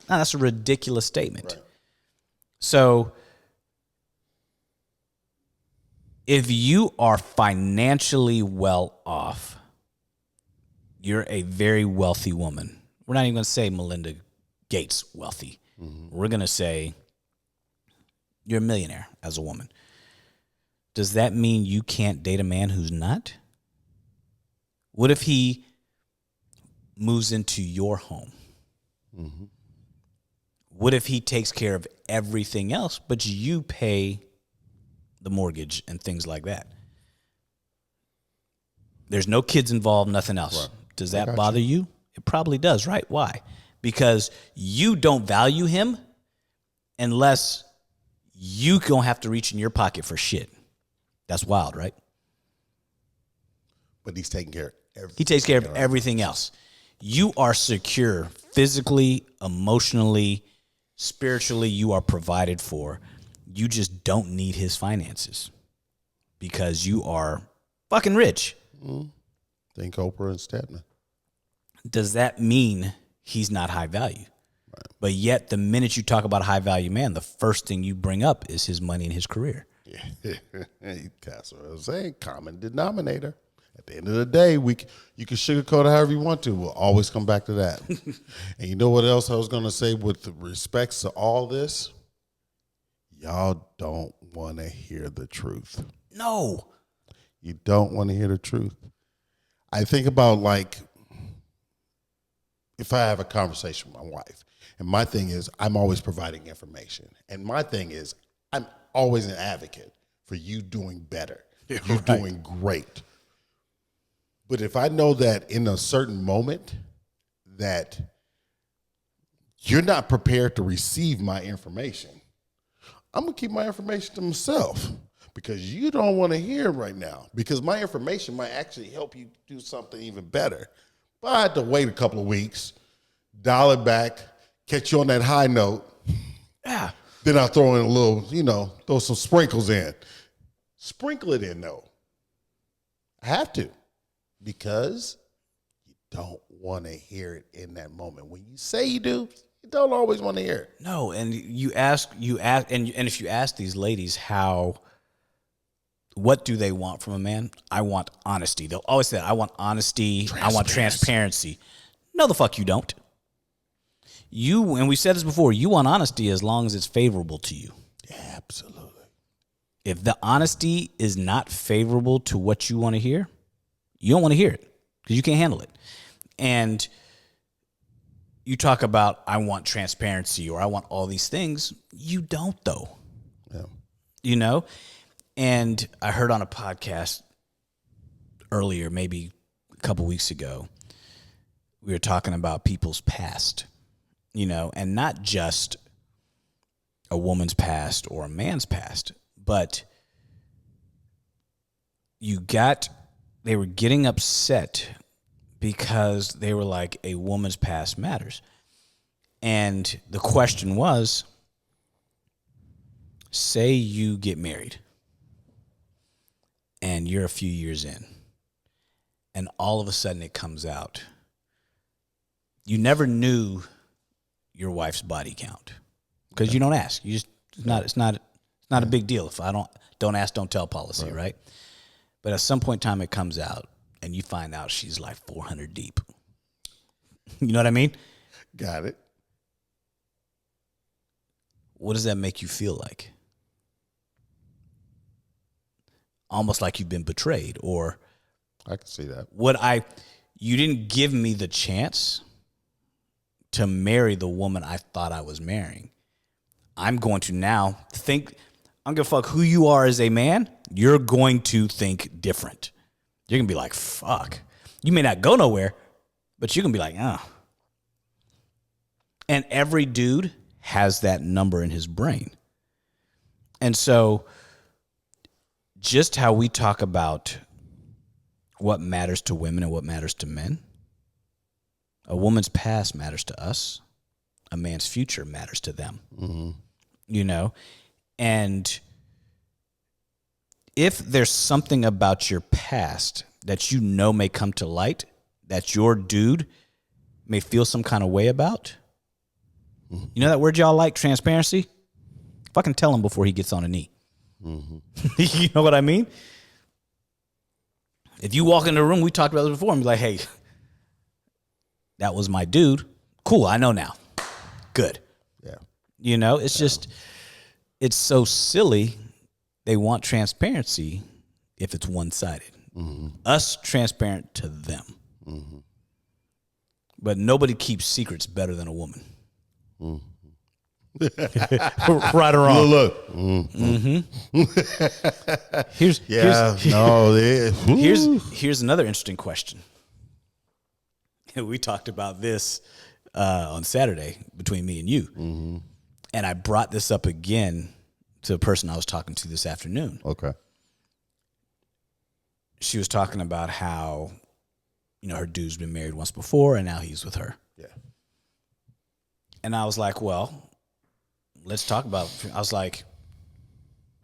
No, that's a ridiculous statement. Right. So if you are financially well off, you're a very wealthy woman. We're not even going to say Melinda Gates wealthy. We're going to say you're a millionaire as a woman. Does that mean you can't date a man who's not? What if he moves into your home? What if he takes care of everything else, but you pay the mortgage and things like that? There's no kids involved, nothing else. Right. Does that bother you? It probably does, right? Why? Because you don't value him unless you don't have to reach in your pocket for shit. That's wild, right? But he's taking care of everything. He takes care of everything else. You are secure physically, emotionally, spiritually. You are provided for. You just don't need his finances because you are fucking rich. Think Oprah and Stedman. Does that mean he's not high value? Right. But yet, the minute you talk about a high value man, the first thing you bring up is his money and his career. Yeah, that's what I was saying. Common denominator. At the end of the day, you can sugarcoat it however you want to. We'll always come back to that. And you know what else I was going to say with respects to all this? Y'all don't want to hear the truth. No. You don't want to hear the truth. I think about, like, if I have a conversation with my wife, and my thing is I'm always providing information. And my thing is I'm always an advocate for you doing better. You doing great. But if I know that in a certain moment that you're not prepared to receive my information, I'm going to keep my information to myself because you don't want to hear it right now because my information might actually help you do something even better. But I had to wait a couple of weeks, dial it back, catch you on that high note. Yeah. Then I'll throw in a little, throw some sprinkles in. Sprinkle it in, though. I have to. Because you don't want to hear it in that moment. When you say you do, you don't always want to hear it. No, and you ask, and if you ask these ladies what do they want from a man? I want honesty. They'll always say, I want honesty. I want transparency. No, the fuck you don't. And we said this before, you want honesty as long as it's favorable to you. Yeah, absolutely. If the honesty is not favorable to what you want to hear, you don't want to hear it because you can't handle it. And you talk about, I want transparency or I want all these things. You don't, though. Yeah. And I heard on a podcast earlier, maybe a couple weeks ago, we were talking about people's past, and not just a woman's past or a man's past, but they were getting upset because they were like, a woman's past matters. And the question was, say you get married and you're a few years in, and all of a sudden it comes out. You never knew your wife's body count because you don't ask. You just it's not a big deal. If I don't ask, don't tell policy, right? But at some point in time, it comes out, and you find out she's like 400 deep. You know what I mean? Got it. What does that make you feel like? Almost like you've been betrayed, or I can see that. You didn't give me the chance to marry the woman I thought I was marrying. I'm going to now think, I'm going to fuck who you are as a man. You're going to think different. You're going to be like, fuck. You may not go nowhere, but you're going to be like, ah. And every dude has that number in his brain. And so just how we talk about what matters to women and what matters to men, a woman's past matters to us. A man's future matters to them. Mm-hmm. You know? And if there's something about your past that you know may come to light that your dude may feel some kind of way about, you know that word y'all like, transparency? Fucking tell him before he gets on a knee. Mm-hmm. You know what I mean? If you walk in the room, we talked about this before, and be like, hey, that was my dude. Cool, I know now. Good. Yeah. You know, it's just, it's so silly. They want transparency if it's one-sided. Mm-hmm. Us transparent to them. Mm-hmm. But nobody keeps secrets better than a woman. Mm-hmm. Right or wrong? Look. Mm-hmm. Here's another interesting question. We talked about this on Saturday between me and you. Mm-hmm. And I brought this up again to a person I was talking to this afternoon. Okay. She was talking about how, you know, her dude's been married once before and now he's with her. Yeah. And I was like, well, let's talk about, we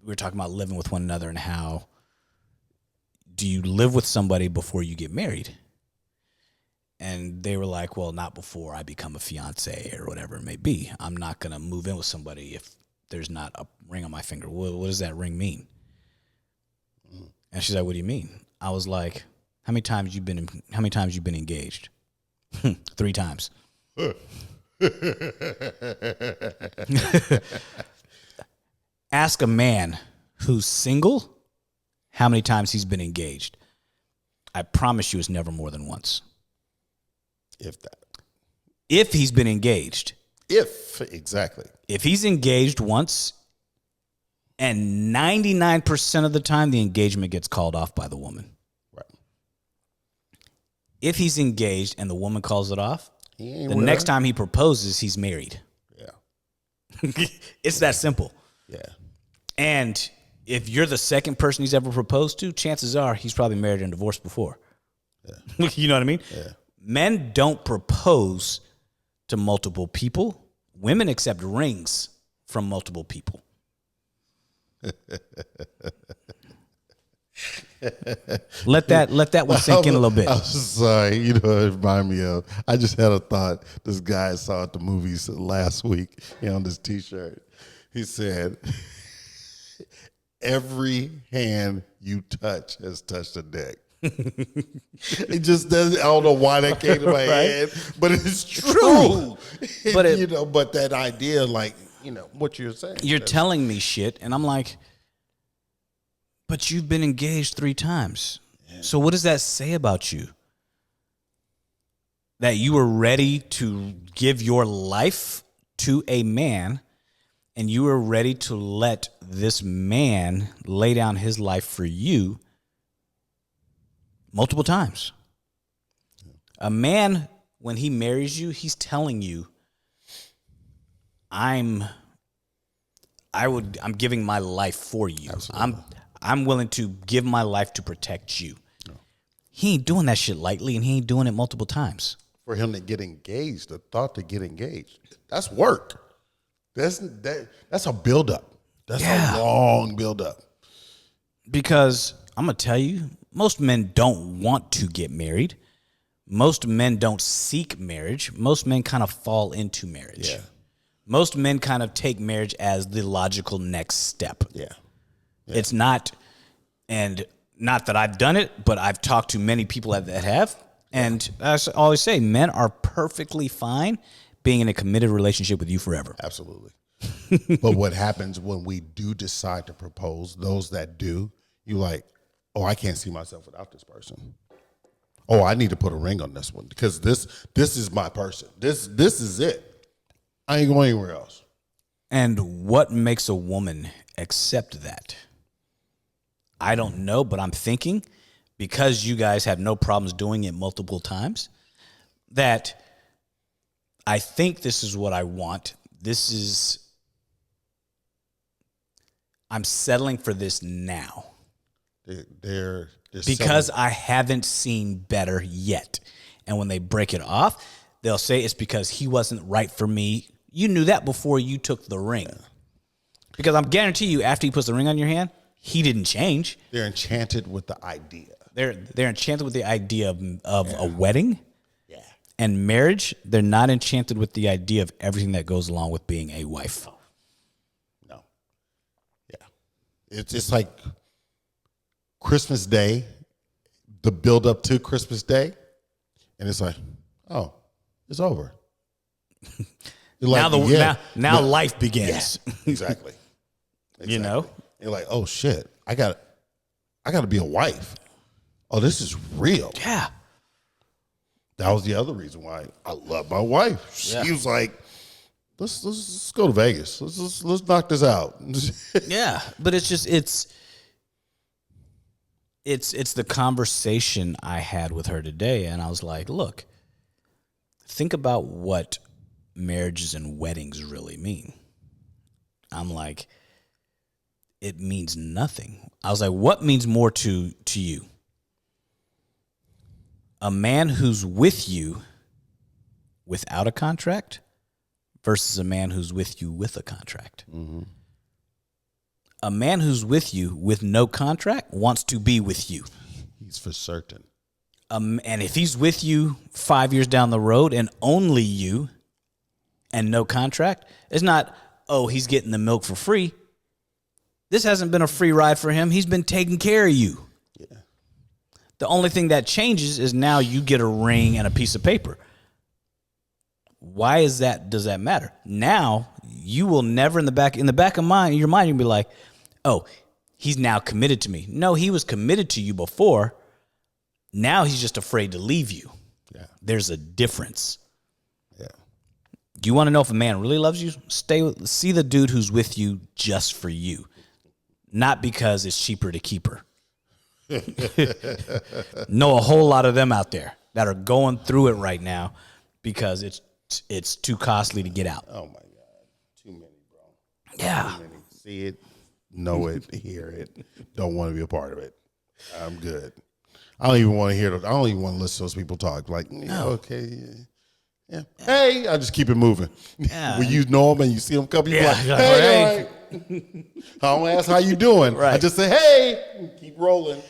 were talking about living with one another and how do you live with somebody before you get married? And they were like, well, not before I become a fiance or whatever it may be. I'm not going to move in with somebody if there's not a ring on my finger. What does that ring mean? Mm. And she's like, what do you mean? I was like, how many times you been engaged? 3 times. Ask a man who's single how many times he's been engaged. I promise you it's never more than once. If that. If he's been engaged. Exactly. If he's engaged once, and 99% of the time the engagement gets called off by the woman. Right. If he's engaged and the woman calls it off, the next time he proposes, he's married. Yeah. It's that simple. Yeah. And if you're the second person he's ever proposed to, chances are he's probably married and divorced before. Yeah. You know what I mean? Yeah. Men don't propose to multiple people. Women accept rings from multiple people. Let that one sink in a little bit. I'm sorry, you know, it reminded me of. I just had a thought. This guy I saw at the movies last week. On this T-shirt, he said, "Every hand you touch has touched a dick." It just doesn't. I don't know why that came to my head, but it's true. But but that idea, like, what you're saying. You're telling me shit, and I'm like, but you've been engaged 3 times. Yeah. So what does that say about you? That you were ready to give your life to a man, and you were ready to let this man lay down his life for you multiple times. A man, when he marries you, he's telling you, I'm giving my life for you. Absolutely. I'm willing to give my life to protect you. No. He ain't doing that shit lightly, and he ain't doing it multiple times. For him to get engaged, the thought to get engaged, that's work. That's a buildup. That's a long buildup. Because I'm going to tell you, most men don't want to get married. Most men don't seek marriage. Most men kind of fall into marriage. Yeah. Most men kind of take marriage as the logical next step. Yeah. It's not, and not that I've done it, but I've talked to many people that have. And as I always say, men are perfectly fine being in a committed relationship with you forever. Absolutely. But what happens when we do decide to propose, those that do, you like, oh, I can't see myself without this person. Oh, I need to put a ring on this one because this is my person. This is it. I ain't going anywhere else. And what makes a woman accept that? I don't know, but I'm thinking because you guys have no problems doing it multiple times, that I think this is what I want. I'm settling for this now. They're because I haven't seen better yet. And when they break it off, they'll say it's because he wasn't right for me. You knew that before you took the ring. Because I'm guarantee you, after he puts the ring on your hand, he didn't change. They're enchanted with the idea. They're enchanted with the idea of a wedding. Yeah. And marriage. They're not enchanted with the idea of everything that goes along with being a wife. No. Yeah. It's just like Christmas Day, the build up to Christmas Day, and it's like, oh, it's over. Like, now life begins. Yeah, exactly. You know? You're like, oh shit, I got to be a wife. Oh, this is real. Yeah. That was the other reason why I love my wife. She was like, let's go to Vegas. Let's knock this out. Yeah, but it's just it's the conversation I had with her today, and I was like, look, think about what marriages and weddings really mean. I'm like, it means nothing. I was like, what means more to you? A man who's with you without a contract versus a man who's with you with a contract. Mm-hmm. A man who's with you with no contract wants to be with you. He's for certain. And if he's with you 5 years down the road and only you and no contract, it's not, oh, he's getting the milk for free. This hasn't been a free ride for him. He's been taking care of you. Yeah. The only thing that changes is now you get a ring and a piece of paper. Why does that matter? Now you will never in the back of your mind, you'll be like, oh, he's now committed to me. No, he was committed to you before. Now he's just afraid to leave you. Yeah. There's a difference. Yeah. Do you want to know if a man really loves you? See the dude who's with you just for you, not because it's cheaper to keep her. Know a whole lot of them out there that are going through it right now because it's too costly to get out. Oh my God. Too many, bro. Yeah. Too many. See it, know it, hear it. Don't want to be a part of it. I'm good. I don't even want to hear I don't even want to listen to those people talk. Like, yeah, okay, yeah. Hey, I just keep it moving. Yeah. When you know them and you see them come, you're like, hey, hey. all right. I don't ask how you doing. Right. I just say, hey, keep rolling.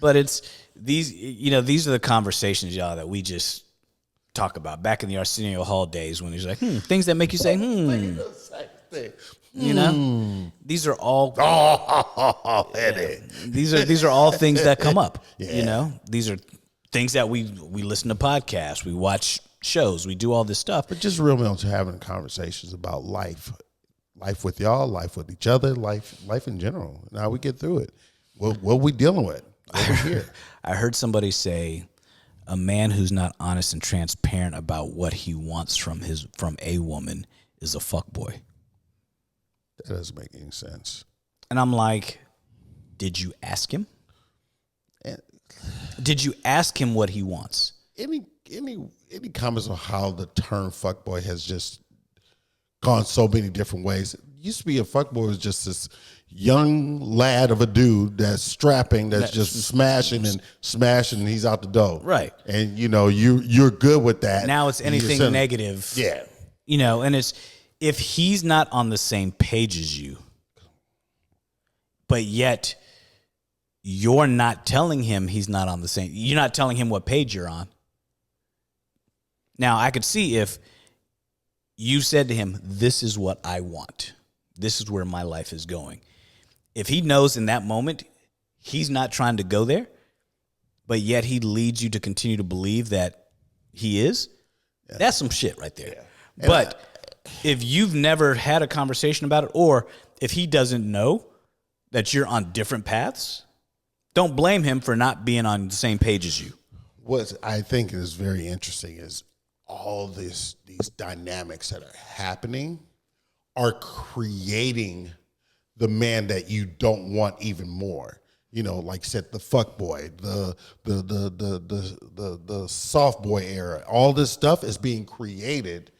But it's these are the conversations, y'all, that we just talk about back in the Arsenio Hall days when he's like, things that make you say, You know, these are all these are all things that come up. Yeah. You know, these are things that we listen to podcasts, we watch shows, we do all this stuff. But just real men having conversations about life with y'all, life with each other, life in general, and how we get through it. What we dealing with over here? I heard somebody say, a man who's not honest and transparent about what he wants from a woman is a fuckboy. That doesn't make any sense. And I'm like, did you ask him? Did you ask him what he wants? Any comments on how the term fuckboy has just gone so many different ways? It used to be a fuckboy was just this young lad of a dude that's strapping, that's just smashing, and he's out the door. Right. And you're good with that. Now it's anything negative. Yeah. And it's if he's not on the same page as you, but yet you're not telling him he's not on the same. You're not telling him what page you're on. Now, I could see if you said to him, this is what I want. This is where my life is going. If he knows in that moment he's not trying to go there, but yet he leads you to continue to believe that he is, that's some shit right there. Yeah. But if you've never had a conversation about it, or if he doesn't know that you're on different paths, don't blame him for not being on the same page as you. What I think is very interesting is all these dynamics that are happening are creating the man that you don't want even more. You know, like I said, the fuck boy, the soft boy era, all this stuff is being created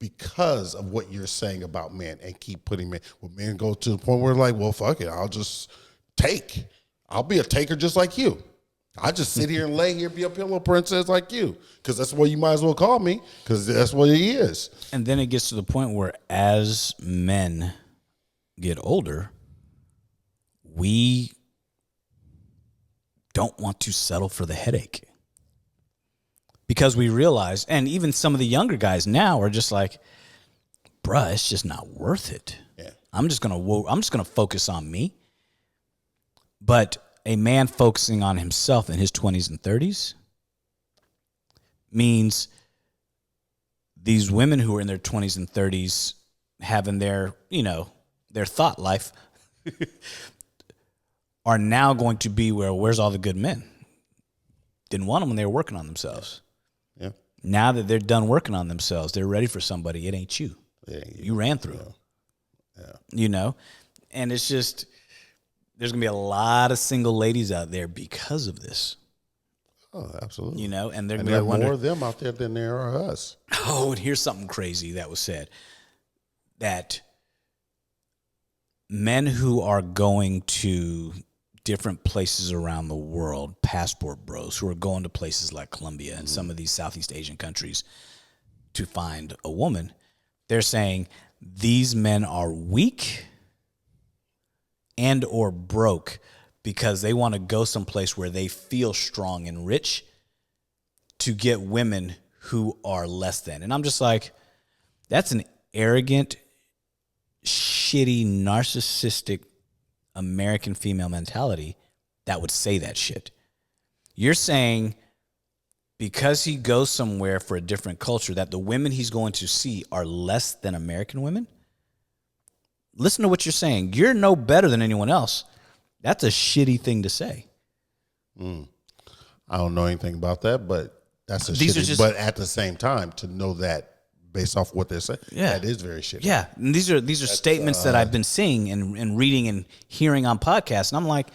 because of what you're saying about men, and keep putting men. Well, men go to the point where like, well, fuck it, I'll just take. I'll be a taker just like you. I just sit here and lay here, be a pillow princess like you, because that's what you might as well call me, because that's what he is. And then it gets to the point where as men get older, we don't want to settle for the headache, because we realize, and even some of the younger guys now are just like, bruh, it's just not worth it. Yeah. I'm just gonna focus on me. But a man focusing on himself in his 20s and 30s means these women who are in their 20s and 30s having their, their thought life are now going to be where's all the good men? Didn't want them when they were working on themselves. Yeah. Now that they're done working on themselves, they're ready for somebody. It ain't you. You ran through it. Yeah. And it's just, there's going to be a lot of single ladies out there because of this. Oh, absolutely. And they're going to there are wonder, more of them out there than there are us. Oh, and here's something crazy that was said, that men who are going to different places around the world, passport bros, who are going to places like Colombia and some of these Southeast Asian countries to find a woman, they're saying these men are weak and or broke because they want to go someplace where they feel strong and rich to get women who are less than. And I'm just like, that's an arrogant, shitty, narcissistic American female mentality that would say that shit. You're saying because he goes somewhere for a different culture that the women he's going to see are less than American women? Listen to what you're saying. You're no better than anyone else. That's a shitty thing to say. I don't know anything about that, but that's a shitty. But at the same time, to know that based off what they're saying, that is very shitty. Yeah, and these are statements that I've been seeing and reading and hearing on podcasts, and I'm like,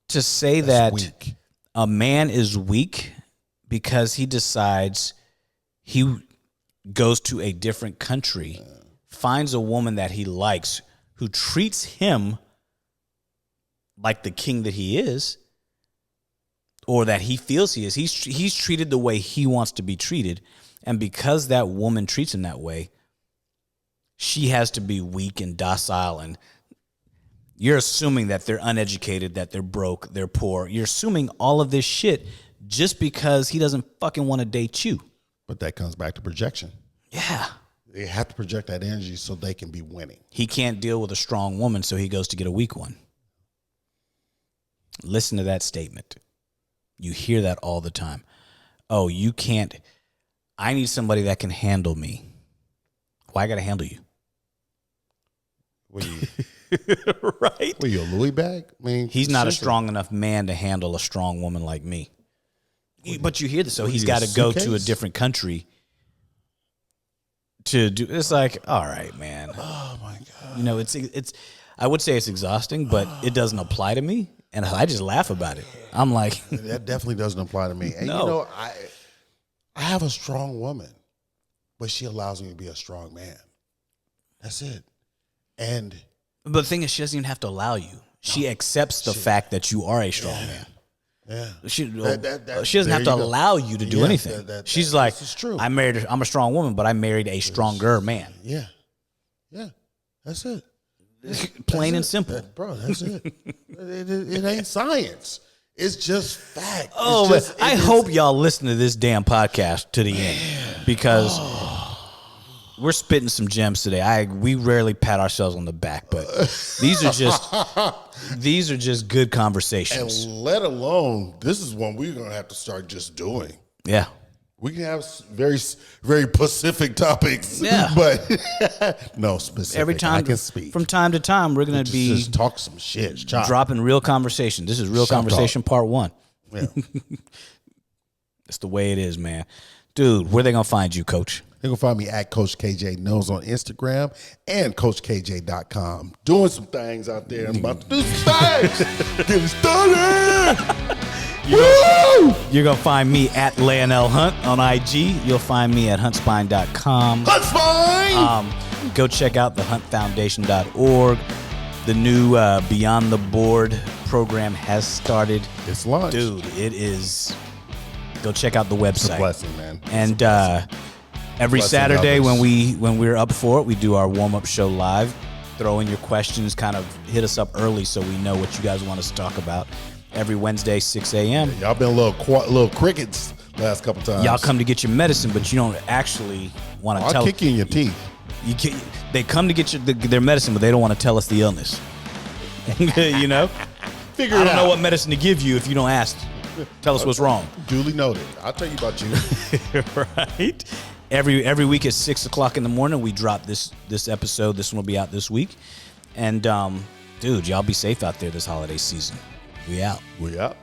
to say that weak. A man is weak because he decides he goes to a different country, finds a woman that he likes who treats him like the king that he is, or that he feels he is. He's treated the way he wants to be treated, and because that woman treats him that way, she has to be weak and docile, and you're assuming that they're uneducated, that they're broke, they're poor. You're assuming all of this shit just because he doesn't fucking want to date you. But that comes back to projection. Yeah. They have to project that energy so they can be winning. He can't deal with a strong woman, so he goes to get a weak one. Listen to that statement. You hear that all the time. Oh, you can't. I need somebody that can handle me. Why I got to handle you? Right? Were you a Louis bag? I mean, he's not a strong enough man to handle a strong woman like me. But you hear this, so he's got to go to a different country to do. It's like, all right, man. Oh my God. It's. I would say it's exhausting, but it doesn't apply to me, and I just laugh about it. I'm like, that definitely doesn't apply to me. And no. I have a strong woman, but she allows me to be a strong man. That's it. But the thing is, she doesn't even have to allow you. She accepts the fact that you are a strong man. Yeah. She doesn't have to allow you to do anything. She's like, this is true. I'm a strong woman, but I married a stronger man. Yeah. Yeah. That's it. Plain and simple. Bro, that's it. It ain't science. It's just fact. Oh, it's just, I hope y'all listen to this damn podcast to the end because we're spitting some gems today. We rarely pat ourselves on the back, but these are just good conversations. And let alone, this is one we're gonna have to start just doing. Yeah. We can have very, very Pacific topics, Yeah. but no specific. Every time, I can speak. from time to time, we're going to be just talk some shit. dropping real conversation. This is real Shop conversation part 1. Yeah. That's the way it is, man. Dude, where they going to find you, Coach? You can find me at Coach KJ Knows on Instagram and CoachKJ.com. Doing some things out there. I'm about to do some things. Getting started. You're going to find me at Lionel Hunt on IG. You'll find me at huntspine.com. Huntspine! Go check out the huntfoundation.org. The new Beyond the Board program has started. It's launched. Dude, it is. Go check out the website. It's a blessing, man. And every Saturday when we're up for it, we do our warm-up show live. Throw in your questions, kind of hit us up early so we know what you guys want us to talk about. Every Wednesday, 6 a.m. Y'all been little crickets last couple times. Y'all come to get your medicine, but you don't actually want to tell. I'll kick you in your teeth. They come to get their medicine, but they don't want to tell us the illness. You know? Figure it out. I don't know what medicine to give you if you don't ask. Tell us what's wrong. Duly noted. I'll tell you about you. Right? Every week at 6 o'clock in the morning, we drop this episode. This one will be out this week. And, dude, y'all be safe out there this holiday season. We out. We out.